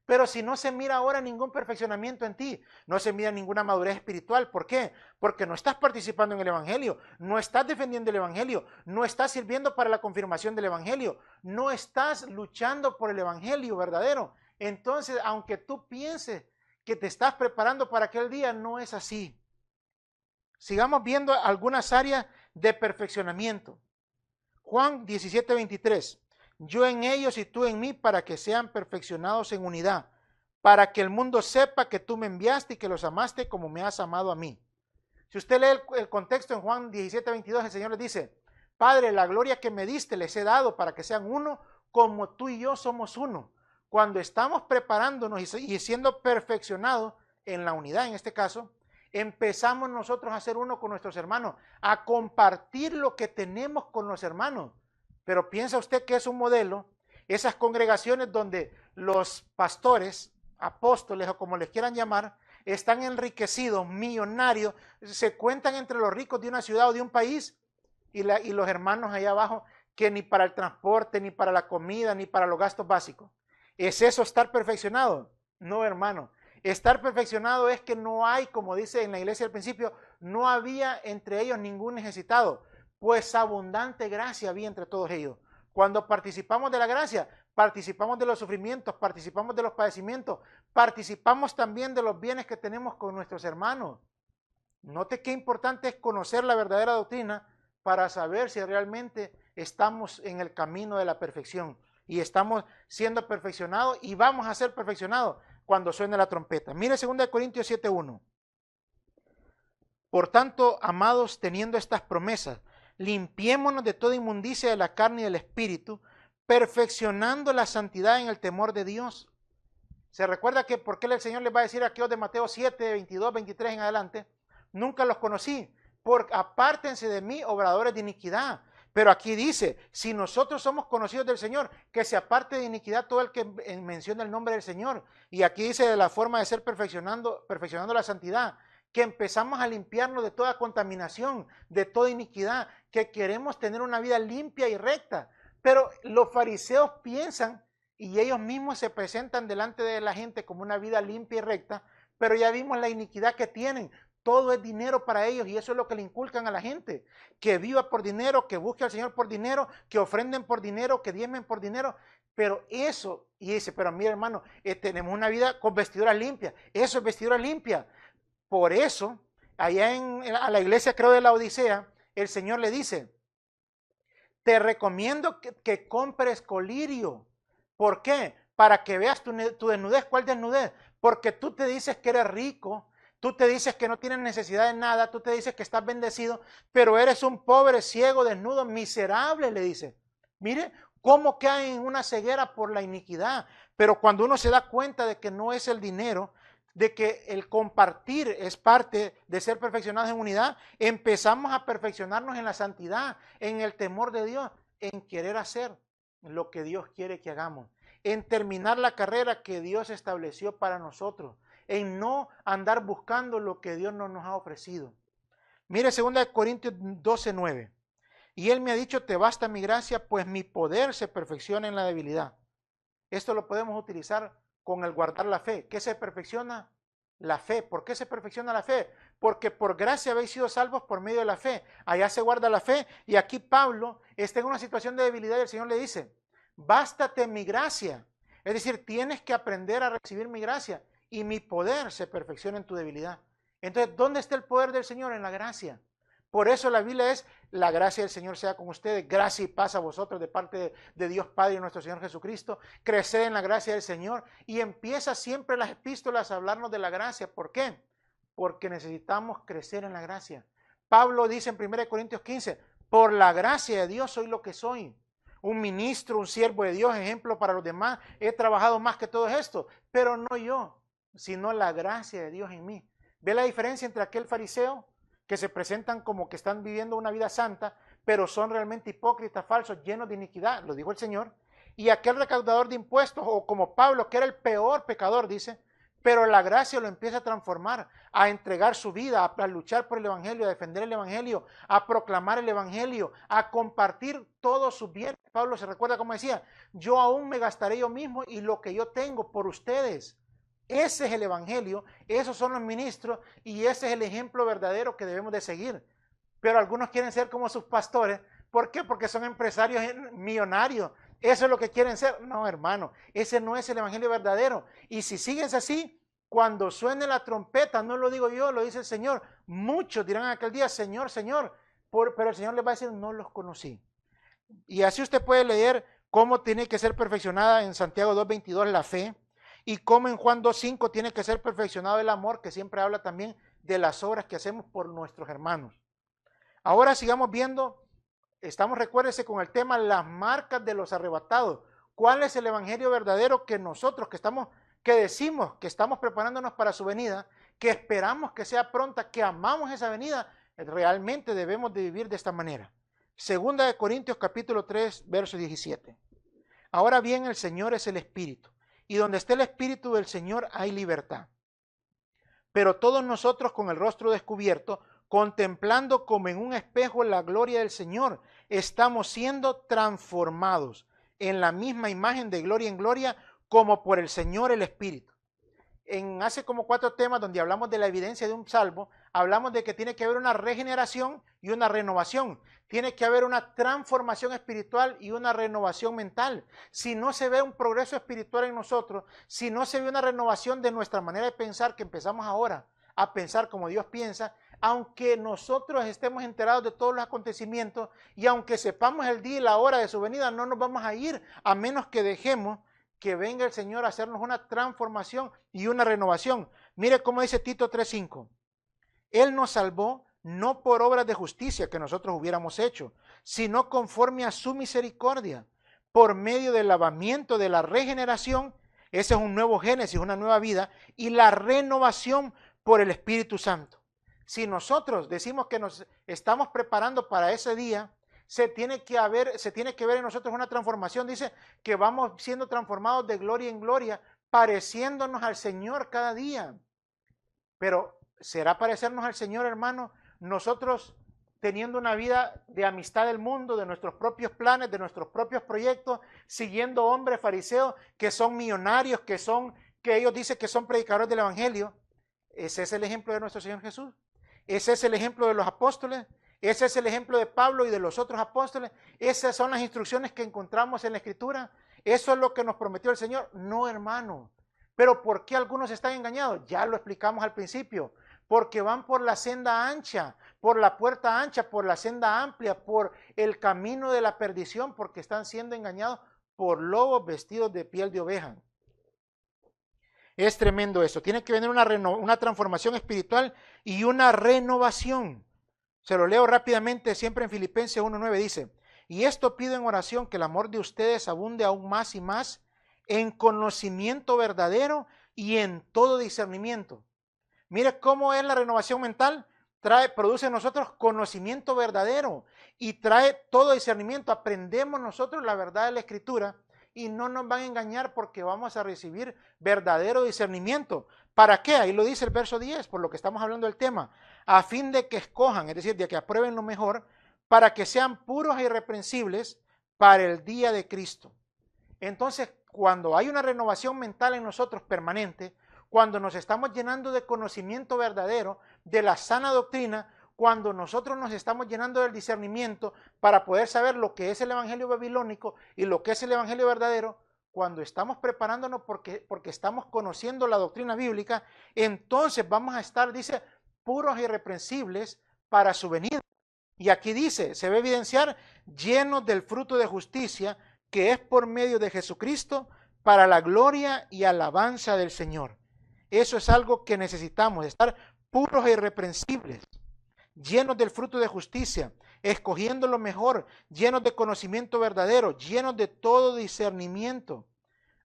Pero si no se mira ahora ningún perfeccionamiento en ti, no se mira ninguna madurez espiritual, ¿por qué? Porque no estás participando en el evangelio, no estás defendiendo el evangelio, no estás sirviendo para la confirmación del evangelio, no estás luchando por el evangelio verdadero. Entonces, aunque tú pienses que te estás preparando para aquel día, no es así. Sigamos viendo algunas áreas de perfeccionamiento. Juan 17:23. Yo en ellos y tú en mí para que sean perfeccionados en unidad, para que el mundo sepa que tú me enviaste y que los amaste como me has amado a mí. Si usted lee el contexto en Juan 17:22, el Señor les dice, Padre, la gloria que me diste les he dado para que sean uno como tú y yo somos uno. Cuando estamos preparándonos y siendo perfeccionados en la unidad, en este caso, empezamos nosotros a ser uno con nuestros hermanos, a compartir lo que tenemos con los hermanos. Pero piensa usted que es un modelo, esas congregaciones donde los pastores, apóstoles o como les quieran llamar, están enriquecidos, millonarios, se cuentan entre los ricos de una ciudad o de un país y los hermanos allá abajo que ni para el transporte, ni para la comida, ni para los gastos básicos. ¿Es eso estar perfeccionado? No, hermano. Estar perfeccionado es que no hay, como dice en la iglesia al principio, no había entre ellos ningún necesitado, pues abundante gracia había entre todos ellos. Cuando participamos de la gracia, participamos de los sufrimientos, participamos de los padecimientos, participamos también de los bienes que tenemos con nuestros hermanos. Note qué importante es conocer la verdadera doctrina para saber si realmente estamos en el camino de la perfección y estamos siendo perfeccionados y vamos a ser perfeccionados cuando suene la trompeta. Mire 2 Corintios 7:1. Por tanto, amados, teniendo estas promesas, limpiémonos de toda inmundicia de la carne y del espíritu, perfeccionando la santidad en el temor de Dios. ¿Se recuerda que por qué el Señor les va a decir a aquellos de Mateo 7, 22, 23 en adelante? Nunca los conocí, porque apártense de mí, obradores de iniquidad. Pero aquí dice, si nosotros somos conocidos del Señor, que se aparte de iniquidad todo el que menciona el nombre del Señor. Y aquí dice de la forma de ser perfeccionando la santidad, que empezamos a limpiarnos de toda contaminación, de toda iniquidad, que queremos tener una vida limpia y recta. Pero los fariseos piensan y ellos mismos se presentan delante de la gente como una vida limpia y recta, pero ya vimos la iniquidad que tienen. Todo es dinero para ellos y eso es lo que le inculcan a la gente, que viva por dinero, que busque al Señor por dinero, que ofrenden por dinero, que diezmen por dinero, pero eso, y dice, pero mira hermano, tenemos una vida con vestiduras limpias, eso es vestidura limpia. Por eso, allá a la iglesia creo de la Odisea, el Señor le dice, te recomiendo que compres colirio. ¿Por qué? Para que veas tu desnudez. ¿Cuál desnudez? Porque tú te dices que eres rico, tú te dices que no tienes necesidad de nada, tú te dices que estás bendecido, pero eres un pobre, ciego, desnudo, miserable, le dice. Mire cómo caen en una ceguera por la iniquidad. Pero cuando uno se da cuenta de que no es el dinero, de que el compartir es parte de ser perfeccionados en unidad, empezamos a perfeccionarnos en la santidad, en el temor de Dios, en querer hacer lo que Dios quiere que hagamos, en terminar la carrera que Dios estableció para nosotros, en no andar buscando lo que Dios no nos ha ofrecido. Mire 2 Corintios 12:9. Y Él me ha dicho, te basta mi gracia, pues mi poder se perfecciona en la debilidad. Esto lo podemos utilizar con el guardar la fe. ¿Qué se perfecciona? La fe. ¿Por qué se perfecciona la fe? porque por gracia habéis sido salvos por medio de la fe. Allá se guarda la fe, y aquí Pablo está en una situación de debilidad y el Señor le dice, bástate mi gracia. Es decir, tienes que aprender a recibir mi gracia y mi poder se perfecciona en tu debilidad. Entonces, ¿dónde está el poder del Señor? En la gracia. Por eso la Biblia es, la gracia del Señor sea con ustedes, gracia y paz a vosotros de parte de Dios Padre y nuestro Señor Jesucristo. Creced en la gracia del Señor y empieza siempre las epístolas a hablarnos de la gracia. ¿Por qué? Porque necesitamos crecer en la gracia. Pablo dice en 1 Corintios 15, por la gracia de Dios soy lo que soy. Un ministro, un siervo de Dios, ejemplo para los demás. He trabajado más que todo esto, pero no yo, sino la gracia de Dios en mí. ¿Ve la diferencia entre aquel fariseo que se presentan como que están viviendo una vida santa, pero son realmente hipócritas, falsos, llenos de iniquidad, lo dijo el Señor, y aquel recaudador de impuestos, o como Pablo, que era el peor pecador, dice, pero la gracia lo empieza a transformar, a entregar su vida, a luchar por el Evangelio, a defender el Evangelio, a proclamar el Evangelio, a compartir todos sus bienes. Pablo se recuerda como decía, yo aún me gastaré yo mismo y lo que yo tengo por ustedes. Ese es el Evangelio, esos son los ministros y ese es el ejemplo verdadero que debemos de seguir. Pero algunos quieren ser como sus pastores. ¿Por qué? Porque son empresarios millonarios. Eso es lo que quieren ser. No, hermano, ese no es el Evangelio verdadero. Y si sigues así, cuando suene la trompeta, no lo digo yo, lo dice el Señor, muchos dirán aquel día, Señor, Señor, pero el Señor les va a decir, no los conocí. Y así usted puede leer cómo tiene que ser perfeccionada en Santiago 2:22 la fe, y cómo en Juan 2:5 tiene que ser perfeccionado el amor, que siempre habla también de las obras que hacemos por nuestros hermanos. Ahora sigamos viendo, recuérdese con el tema las marcas de los arrebatados. ¿Cuál es el evangelio verdadero que nosotros que decimos que estamos preparándonos para su venida, que esperamos que sea pronta, que amamos esa venida? Realmente debemos de vivir de esta manera. Segunda de Corintios capítulo 3, verso 17. Ahora bien, el Señor es el Espíritu, y donde esté el Espíritu del Señor hay libertad. Pero todos nosotros con el rostro descubierto, contemplando como en un espejo la gloria del Señor, estamos siendo transformados en la misma imagen de gloria en gloria, como por el Señor el Espíritu. Hace como 4 temas donde hablamos de la evidencia de un salvo, hablamos de que tiene que haber una regeneración y una renovación. Tiene que haber una transformación espiritual y una renovación mental. Si no se ve un progreso espiritual en nosotros, si no se ve una renovación de nuestra manera de pensar, que empezamos ahora a pensar como Dios piensa, aunque nosotros estemos enterados de todos los acontecimientos y aunque sepamos el día y la hora de su venida, no nos vamos a ir a menos que dejemos que venga el Señor a hacernos una transformación y una renovación. Mire cómo dice Tito 3:5. Él nos salvó no por obras de justicia que nosotros hubiéramos hecho, sino conforme a su misericordia, por medio del lavamiento de la regeneración. Ese es un nuevo génesis, una nueva vida, y la renovación por el Espíritu Santo. Si nosotros decimos que nos estamos preparando para ese día, se tiene que ver en nosotros una transformación. Dice que vamos siendo transformados de gloria en gloria, pareciéndonos al Señor cada día. Pero ¿será parecernos al Señor, hermano? Nosotros teniendo una vida de amistad del mundo, de nuestros propios planes, de nuestros propios proyectos, siguiendo hombres fariseos que son millonarios, que ellos dicen que son predicadores del Evangelio. ¿Ese es el ejemplo de nuestro Señor Jesús? ¿Ese es el ejemplo de los apóstoles? ¿Ese es el ejemplo de Pablo y de los otros apóstoles? ¿Esas son las instrucciones que encontramos en la Escritura? ¿Eso es lo que nos prometió el Señor? No, hermano. ¿Pero por qué algunos están engañados? Ya lo explicamos al principio. Porque van por la senda ancha, por la puerta ancha, por la senda amplia, por el camino de la perdición, porque están siendo engañados por lobos vestidos de piel de oveja. Es tremendo eso. Tiene que venir una transformación espiritual y una renovación. Se lo leo rápidamente, siempre en Filipenses 1:9 dice, y esto pido en oración, que el amor de ustedes abunde aún más y más en conocimiento verdadero y en todo discernimiento. Mire cómo es la renovación mental. Produce en nosotros conocimiento verdadero y trae todo discernimiento. Aprendemos nosotros la verdad de la Escritura y no nos van a engañar porque vamos a recibir verdadero discernimiento. ¿Para qué? Ahí lo dice el verso 10, por lo que estamos hablando del tema. A fin de que escojan, es decir, de que aprueben lo mejor, para que sean puros e irreprensibles para el día de Cristo. Entonces, cuando hay una renovación mental en nosotros permanente, cuando nos estamos llenando de conocimiento verdadero, de la sana doctrina, cuando nosotros nos estamos llenando del discernimiento para poder saber lo que es el evangelio babilónico y lo que es el evangelio verdadero, cuando estamos preparándonos porque estamos conociendo la doctrina bíblica, entonces vamos a estar, dice, puros e irreprensibles para su venida. Y aquí dice, se va a evidenciar llenos del fruto de justicia que es por medio de Jesucristo para la gloria y alabanza del Señor. Eso es algo que necesitamos, estar puros e irreprensibles, llenos del fruto de justicia, escogiendo lo mejor, llenos de conocimiento verdadero, llenos de todo discernimiento.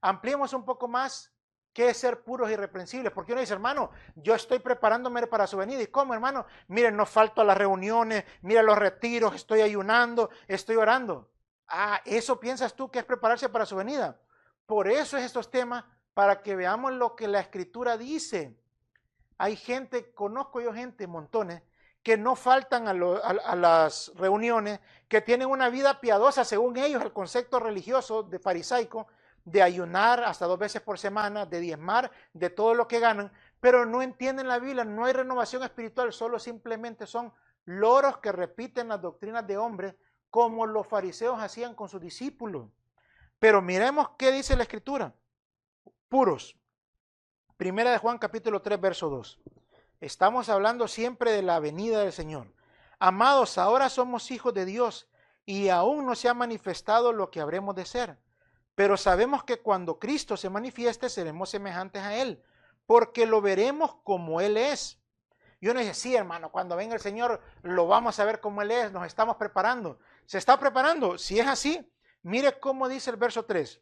Ampliemos un poco más qué es ser puros e irreprensibles, porque uno dice, hermano, yo estoy preparándome para su venida. ¿Y cómo, hermano? Miren, no falto a las reuniones, mira los retiros, estoy ayunando, estoy orando. Ah, ¿eso piensas tú que es prepararse para su venida? Por eso es estos temas, para que veamos lo que la Escritura dice. Hay gente, conozco yo gente, montones, que no faltan a las reuniones, que tienen una vida piadosa, según ellos, el concepto religioso de farisaico, de ayunar hasta 2 veces por semana, de diezmar de todo lo que ganan, pero no entienden la Biblia, no hay renovación espiritual, solo simplemente son loros que repiten las doctrinas de hombres, como los fariseos hacían con sus discípulos. Pero miremos qué dice la Escritura. Puros. Primera de Juan capítulo 3, verso 2. Estamos hablando siempre de la venida del Señor. Amados, ahora somos hijos de Dios y aún no se ha manifestado lo que habremos de ser. Pero sabemos que cuando Cristo se manifieste seremos semejantes a Él, porque lo veremos como Él es. Y uno dice, sí, hermano, cuando venga el Señor lo vamos a ver como Él es, nos estamos preparando. ¿Se está preparando? Si es así, mire cómo dice el verso 3.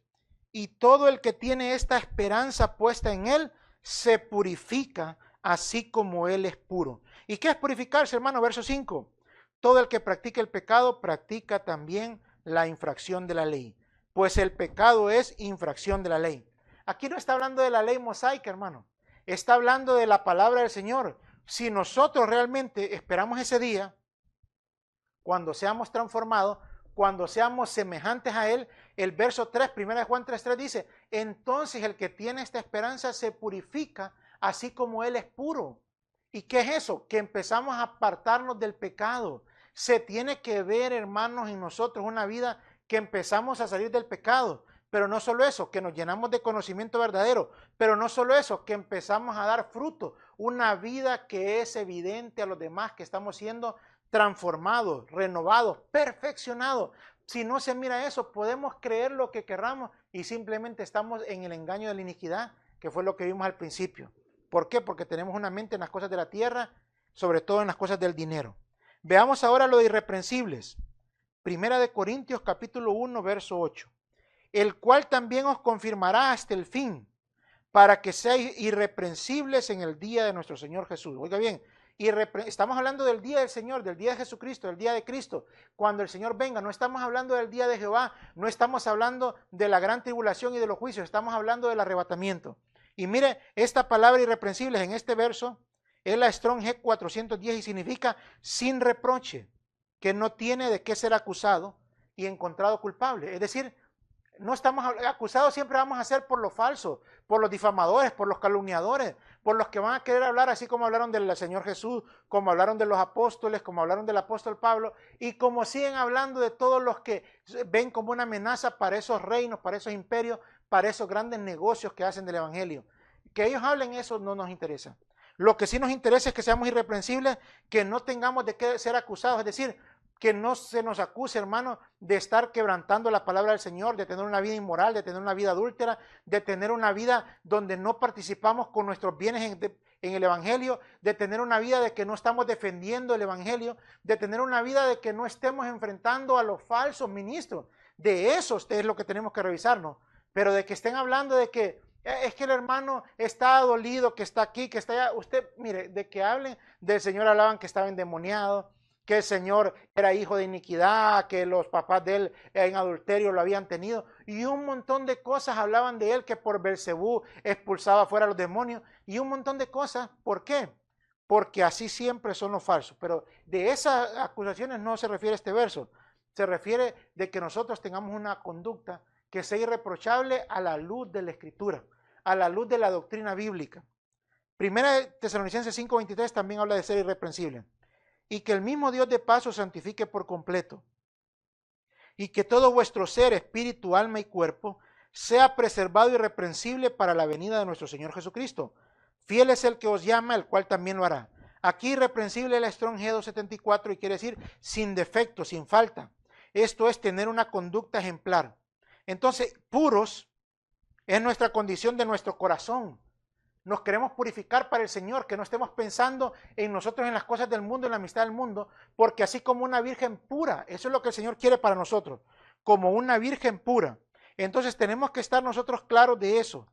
Y todo el que tiene esta esperanza puesta en Él se purifica así como Él es puro. ¿Y qué es purificarse, hermano? Verso 5. Todo el que practica el pecado practica también la infracción de la ley, pues el pecado es infracción de la ley. Aquí no está hablando de la ley mosaica, hermano. Está hablando de la palabra del Señor. Si nosotros realmente esperamos ese día, cuando seamos transformados, cuando seamos semejantes a Él, el verso 3, 1 Juan 3:3 dice, entonces el que tiene esta esperanza se purifica así como Él es puro. ¿Y qué es eso? Que empezamos a apartarnos del pecado. Se tiene que ver, hermanos, en nosotros una vida que empezamos a salir del pecado. Pero no solo eso, que nos llenamos de conocimiento verdadero. Pero no solo eso, que empezamos a dar fruto. Una vida que es evidente a los demás que estamos siendo transformados, renovados, perfeccionados. Si no se mira eso, podemos creer lo que querramos y simplemente estamos en el engaño de la iniquidad, que fue lo que vimos al principio. ¿Por qué? Porque tenemos una mente en las cosas de la tierra, sobre todo en las cosas del dinero. Veamos ahora lo de irreprensibles. Primera de Corintios capítulo 1, verso 8. El cual también os confirmará hasta el fin, para que seáis irreprensibles en el día de nuestro Señor Jesús. Oiga bien, estamos hablando del día del Señor, del día de Jesucristo, del día de Cristo, cuando el Señor venga. No estamos hablando del día de Jehová, no estamos hablando de la gran tribulación y de los juicios, estamos hablando del arrebatamiento. Y mire, esta palabra irreprensibles en este verso es la Strong G 410 y significa sin reproche, que no tiene de qué ser acusado y encontrado culpable. Es decir, no estamos acusados, siempre vamos a ser por lo falso, por los difamadores, por los calumniadores, por los que van a querer hablar así como hablaron del Señor Jesús, como hablaron de los apóstoles, como hablaron del apóstol Pablo, y como siguen hablando de todos los que ven como una amenaza para esos reinos, para esos imperios, para esos grandes negocios que hacen del evangelio. Que ellos hablen eso no nos interesa. Lo que sí nos interesa es que seamos irreprensibles, que no tengamos de qué ser acusados, es decir, que no se nos acuse, hermano, de estar quebrantando la palabra del Señor, de tener una vida inmoral, de tener una vida adúltera, de tener una vida donde no participamos con nuestros bienes en el Evangelio, de tener una vida de que no estamos defendiendo el Evangelio, de tener una vida de que no estemos enfrentando a los falsos ministros. De eso es lo que tenemos que revisarnos. Pero de que estén hablando de que es que el hermano está dolido, que está aquí, que está allá. Usted, mire, de que hablen del Señor, hablaban que estaba endemoniado, que el Señor era hijo de iniquidad, que los papás de él en adulterio lo habían tenido, y un montón de cosas hablaban de él, que por Belcebú expulsaba fuera a los demonios, y un montón de cosas. ¿Por qué? Porque así siempre son los falsos. Pero de esas acusaciones no se refiere este verso, se refiere de que nosotros tengamos una conducta que sea irreprochable a la luz de la Escritura, a la luz de la doctrina bíblica. Primera de Tesalonicenses 5:23 también habla de ser irreprensible. Y que el mismo Dios de paz os santifique por completo. Y que todo vuestro ser, espíritu, alma y cuerpo sea preservado irreprensible para la venida de nuestro Señor Jesucristo. Fiel es el que os llama, el cual también lo hará. Aquí irreprensible es la Strong G274 y quiere decir sin defecto, sin falta. Esto es tener una conducta ejemplar. Entonces, puros es nuestra condición de nuestro corazón. Nos queremos purificar para el Señor, que no estemos pensando en nosotros, en las cosas del mundo, en la amistad del mundo, porque así como una virgen pura, eso es lo que el Señor quiere para nosotros, como una virgen pura. Entonces tenemos que estar nosotros claros de eso.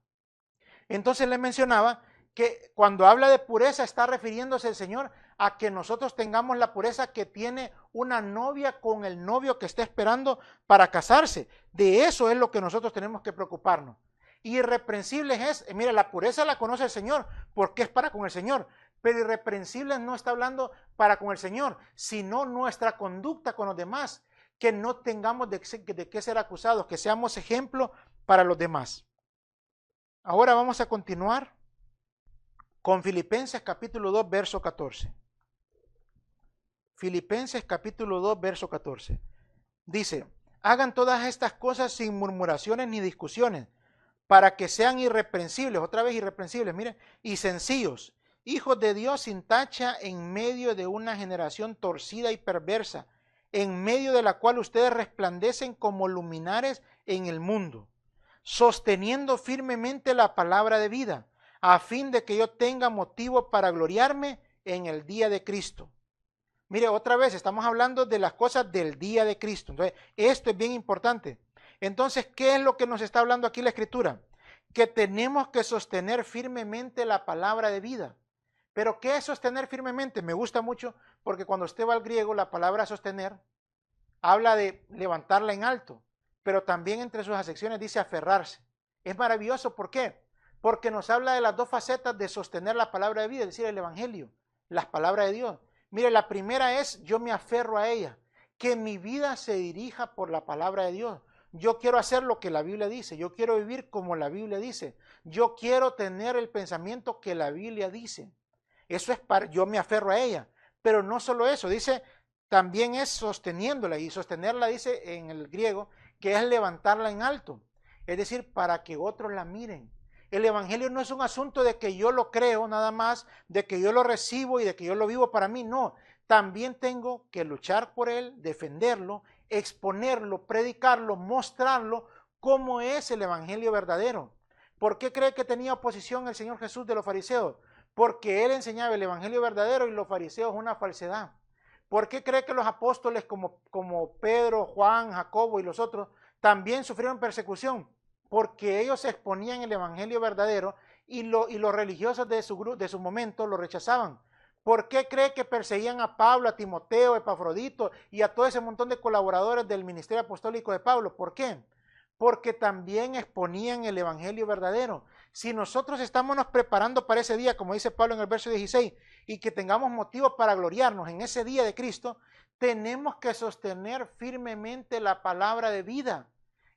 Entonces le mencionaba que cuando habla de pureza está refiriéndose el Señor a que nosotros tengamos la pureza que tiene una novia con el novio que está esperando para casarse. De eso es lo que nosotros tenemos que preocuparnos. Irreprensibles es, mire, la pureza la conoce el Señor, porque es para con el Señor, pero irreprensibles no está hablando para con el Señor, sino nuestra conducta con los demás, que no tengamos de qué ser acusados, que seamos ejemplo para los demás. Ahora vamos a continuar con Filipenses capítulo 2, verso 14. Filipenses capítulo 2, verso 14. Dice, hagan todas estas cosas sin murmuraciones ni discusiones, para que sean irreprensibles, otra vez irreprensibles, miren, y sencillos, hijos de Dios sin tacha en medio de una generación torcida y perversa, en medio de la cual ustedes resplandecen como luminares en el mundo, sosteniendo firmemente la palabra de vida, a fin de que yo tenga motivo para gloriarme en el día de Cristo. Mire, otra vez estamos hablando de las cosas del día de Cristo. Entonces, esto es bien importante. Entonces, ¿qué es lo que nos está hablando aquí la Escritura? Que tenemos que sostener firmemente la palabra de vida. ¿Pero qué es sostener firmemente? Me gusta mucho porque cuando usted va al griego, la palabra sostener habla de levantarla en alto, pero también entre sus acepciones dice aferrarse. Es maravilloso, ¿por qué? Porque nos habla de las dos facetas de sostener la palabra de vida, es decir, el Evangelio, las palabras de Dios. Mire, la primera es yo me aferro a ella, que mi vida se dirija por la palabra de Dios. Yo quiero hacer lo que la Biblia dice, yo quiero vivir como la Biblia dice, yo quiero tener el pensamiento que la Biblia dice. Eso es para, yo me aferro a ella, pero no solo eso, dice, también es sosteniéndola, y sostenerla dice en el griego, que es levantarla en alto, es decir, para que otros la miren. El Evangelio no es un asunto de que yo lo creo nada más, de que yo lo recibo y de que yo lo vivo para mí, no. También tengo que luchar por él, defenderlo, exponerlo, predicarlo, mostrarlo cómo es el Evangelio verdadero. ¿Por qué cree que tenía oposición el Señor Jesús de los fariseos? Porque él enseñaba el Evangelio verdadero y los fariseos una falsedad. ¿Por qué cree que los apóstoles como Pedro, Juan, Jacobo y los otros también sufrieron persecución? Porque ellos exponían el Evangelio verdadero y los religiosos de su momento lo rechazaban. ¿Por qué cree que perseguían a Pablo, a Timoteo, a Epafrodito y a todo ese montón de colaboradores del ministerio apostólico de Pablo? ¿Por qué? Porque también exponían el Evangelio verdadero. Si nosotros estamos preparando para ese día, como dice Pablo en el verso 16, y que tengamos motivo para gloriarnos en ese día de Cristo, tenemos que sostener firmemente la palabra de vida.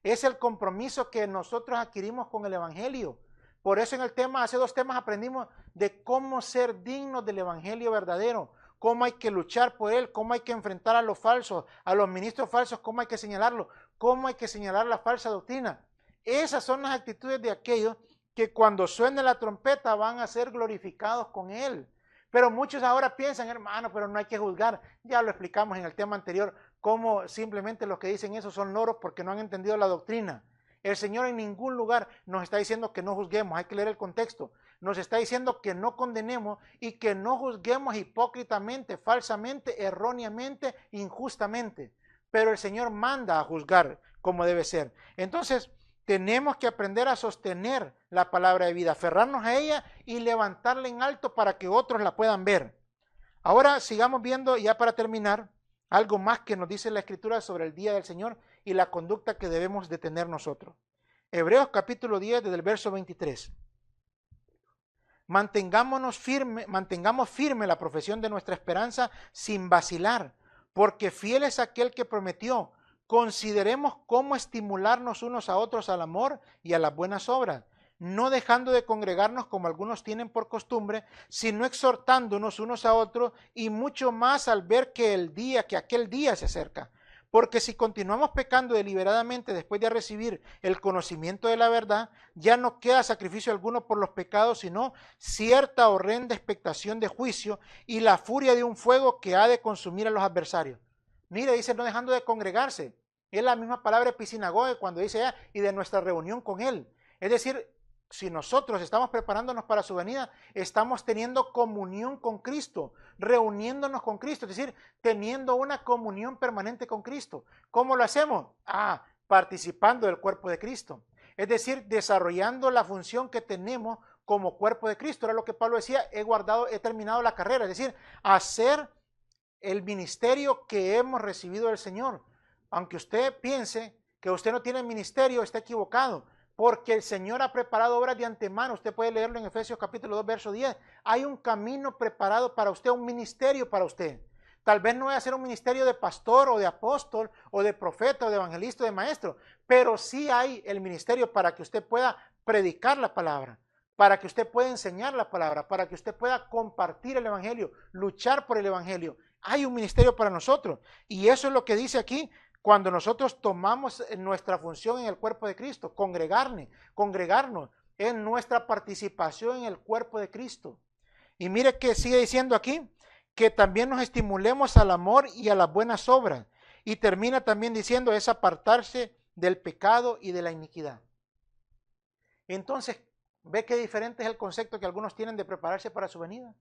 Es el compromiso que nosotros adquirimos con el Evangelio. Por eso en el tema, hace 2 temas aprendimos de cómo ser dignos del Evangelio verdadero, cómo hay que luchar por él, cómo hay que enfrentar a los falsos, a los ministros falsos, cómo hay que señalarlo, cómo hay que señalar la falsa doctrina. Esas son las actitudes de aquellos que cuando suene la trompeta van a ser glorificados con él. Pero muchos ahora piensan, hermano, pero no hay que juzgar. Ya lo explicamos en el tema anterior, cómo simplemente los que dicen eso son loros porque no han entendido la doctrina. El Señor en ningún lugar nos está diciendo que no juzguemos, hay que leer el contexto. Nos está diciendo que no condenemos y que no juzguemos hipócritamente, falsamente, erróneamente, injustamente. Pero el Señor manda a juzgar como debe ser. Entonces, tenemos que aprender a sostener la palabra de vida, aferrarnos a ella y levantarla en alto para que otros la puedan ver. Ahora sigamos viendo, ya para terminar, algo más que nos dice la Escritura sobre el día del Señor y la conducta que debemos de tener nosotros. Hebreos capítulo 10, desde el verso 23. Mantengamos firme la profesión de nuestra esperanza sin vacilar, porque fiel es aquel que prometió. Consideremos cómo estimularnos unos a otros al amor y a las buenas obras, no dejando de congregarnos como algunos tienen por costumbre, sino exhortándonos unos a otros, y mucho más al ver que aquel día se acerca. Porque si continuamos pecando deliberadamente después de recibir el conocimiento de la verdad, ya no queda sacrificio alguno por los pecados, sino cierta horrenda expectación de juicio y la furia de un fuego que ha de consumir a los adversarios. Mire, dice, no dejando de congregarse. Es la misma palabra episinagoge cuando dice y de nuestra reunión con él. Es decir, si nosotros estamos preparándonos para su venida, estamos teniendo comunión con Cristo, reuniéndonos con Cristo, es decir, teniendo una comunión permanente con Cristo. ¿Cómo lo hacemos? Participando del cuerpo de Cristo. Es decir, desarrollando la función que tenemos como cuerpo de Cristo. Era lo que Pablo decía, he terminado la carrera, es decir, hacer el ministerio que hemos recibido del Señor. Aunque usted piense que usted no tiene ministerio, está equivocado, porque el Señor ha preparado obras de antemano. Usted puede leerlo en Efesios capítulo 2, verso 10. Hay un camino preparado para usted, un ministerio para usted. Tal vez no vaya a ser un ministerio de pastor o de apóstol o de profeta o de evangelista o de maestro, pero sí hay el ministerio para que usted pueda predicar la palabra, para que usted pueda enseñar la palabra, para que usted pueda compartir el evangelio, luchar por el evangelio. Hay un ministerio para nosotros, y eso es lo que dice aquí cuando nosotros tomamos nuestra función en el cuerpo de Cristo. Congregarnos es nuestra participación en el cuerpo de Cristo. Y mire que sigue diciendo aquí, que también nos estimulemos al amor y a las buenas obras. Y termina también diciendo, es apartarse del pecado y de la iniquidad. Entonces, ¿ve qué diferente es el concepto que algunos tienen de prepararse para su venida?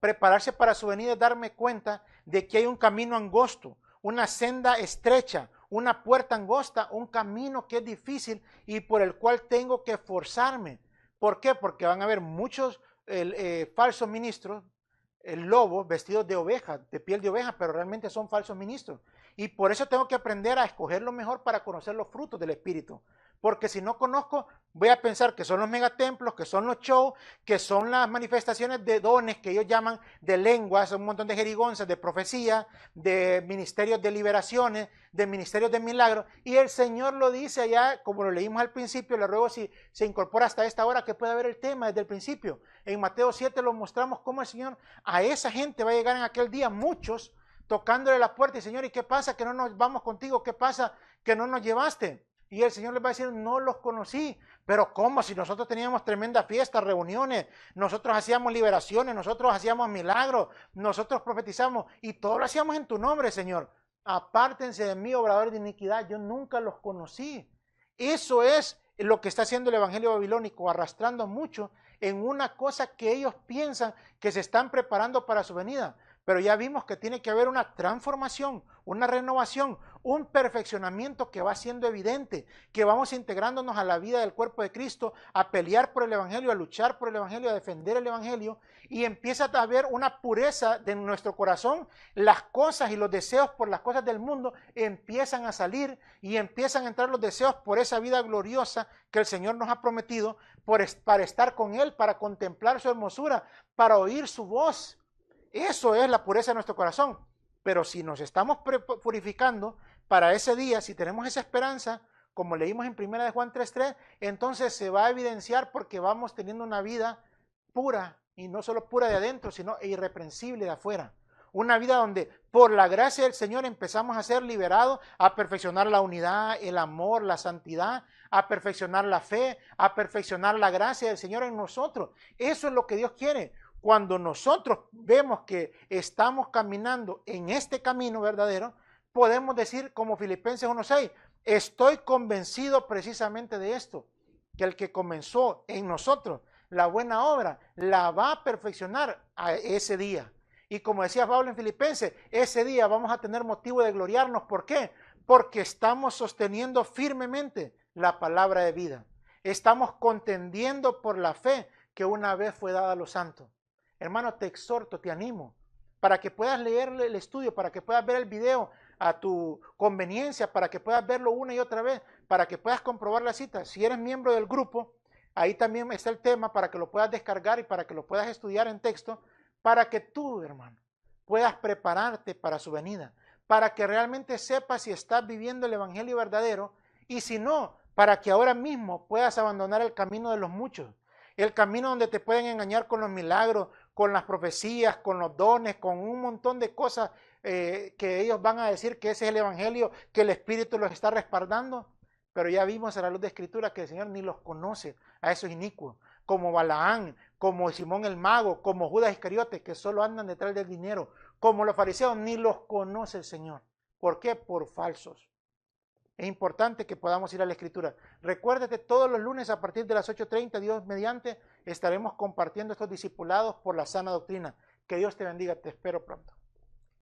Prepararse para su venida es darme cuenta de que hay un camino angosto, una senda estrecha, una puerta angosta, un camino que es difícil y por el cual tengo que esforzarme. ¿Por qué? Porque van a haber muchos falsos ministros, lobos vestidos de oveja, de piel de oveja, pero realmente son falsos ministros. Y por eso tengo que aprender a escoger lo mejor para conocer los frutos del Espíritu. Porque si no conozco, voy a pensar que son los megatemplos, que son los shows, que son las manifestaciones de dones que ellos llaman de lenguas, un montón de jerigonzas, de profecía, de ministerios de liberaciones, de ministerios de milagros. Y el Señor lo dice allá, como lo leímos al principio, le ruego si se incorpora hasta esta hora que pueda ver el tema desde el principio. En Mateo 7 lo mostramos cómo el Señor a esa gente va a llegar en aquel día, muchos tocándole la puerta y Señor, ¿y qué pasa que no nos vamos contigo? ¿Qué pasa que no nos llevaste? Y el Señor les va a decir, no los conocí. Pero ¿cómo? Si nosotros teníamos tremendas fiestas, reuniones, nosotros hacíamos liberaciones, nosotros hacíamos milagros, nosotros profetizamos y todo lo hacíamos en tu nombre, Señor. Apártense de mí, obradores de iniquidad, yo nunca los conocí. Eso es lo que está haciendo el evangelio babilónico, arrastrando mucho en una cosa que ellos piensan que se están preparando para su venida. Pero ya vimos que tiene que haber una transformación, una renovación, un perfeccionamiento que va siendo evidente, que vamos integrándonos a la vida del cuerpo de Cristo, a pelear por el evangelio, a luchar por el evangelio, a defender el evangelio, y empieza a haber una pureza de nuestro corazón. Las cosas y los deseos por las cosas del mundo empiezan a salir y empiezan a entrar los deseos por esa vida gloriosa que el Señor nos ha prometido, para estar con Él, para contemplar su hermosura, para oír su voz. Eso es la pureza de nuestro corazón. Pero si nos estamos purificando para ese día, si tenemos esa esperanza, como leímos en 1 de Juan 3:3, entonces se va a evidenciar porque vamos teniendo una vida pura, y no solo pura de adentro, sino irreprensible de afuera. Una vida donde por la gracia del Señor empezamos a ser liberados, a perfeccionar la unidad, el amor, la santidad, a perfeccionar la fe, a perfeccionar la gracia del Señor en nosotros. Eso es lo que Dios quiere. Cuando nosotros vemos que estamos caminando en este camino verdadero, podemos decir como Filipenses 1:6, estoy convencido precisamente de esto, que el que comenzó en nosotros la buena obra, la va a perfeccionar a ese día. Y como decía Pablo en Filipenses, ese día vamos a tener motivo de gloriarnos. ¿Por qué? Porque estamos sosteniendo firmemente la palabra de vida. Estamos contendiendo por la fe que una vez fue dada a los santos. Hermano, te exhorto, te animo, para que puedas leer el estudio, para que puedas ver el video a tu conveniencia, para que puedas verlo una y otra vez, para que puedas comprobar la cita. Si eres miembro del grupo, ahí también está el tema para que lo puedas descargar y para que lo puedas estudiar en texto, para que tú, hermano, puedas prepararte para su venida, para que realmente sepas si estás viviendo el evangelio verdadero y si no, para que ahora mismo puedas abandonar el camino de los muchos, el camino donde te pueden engañar con los milagros, con las profecías, con los dones, con un montón de cosas que ellos van a decir que ese es el evangelio, que el Espíritu los está respaldando. Pero ya vimos a la luz de Escritura que el Señor ni los conoce a esos inicuos, como Balaán, como Simón el mago, como Judas Iscariote, que solo andan detrás del dinero, como los fariseos, ni los conoce el Señor. ¿Por qué? Por falsos. Es importante que podamos ir a la Escritura. Recuérdate, todos los lunes a partir de las 8:30, Dios mediante, estaremos compartiendo estos discipulados por la sana doctrina. Que Dios te bendiga, te espero pronto.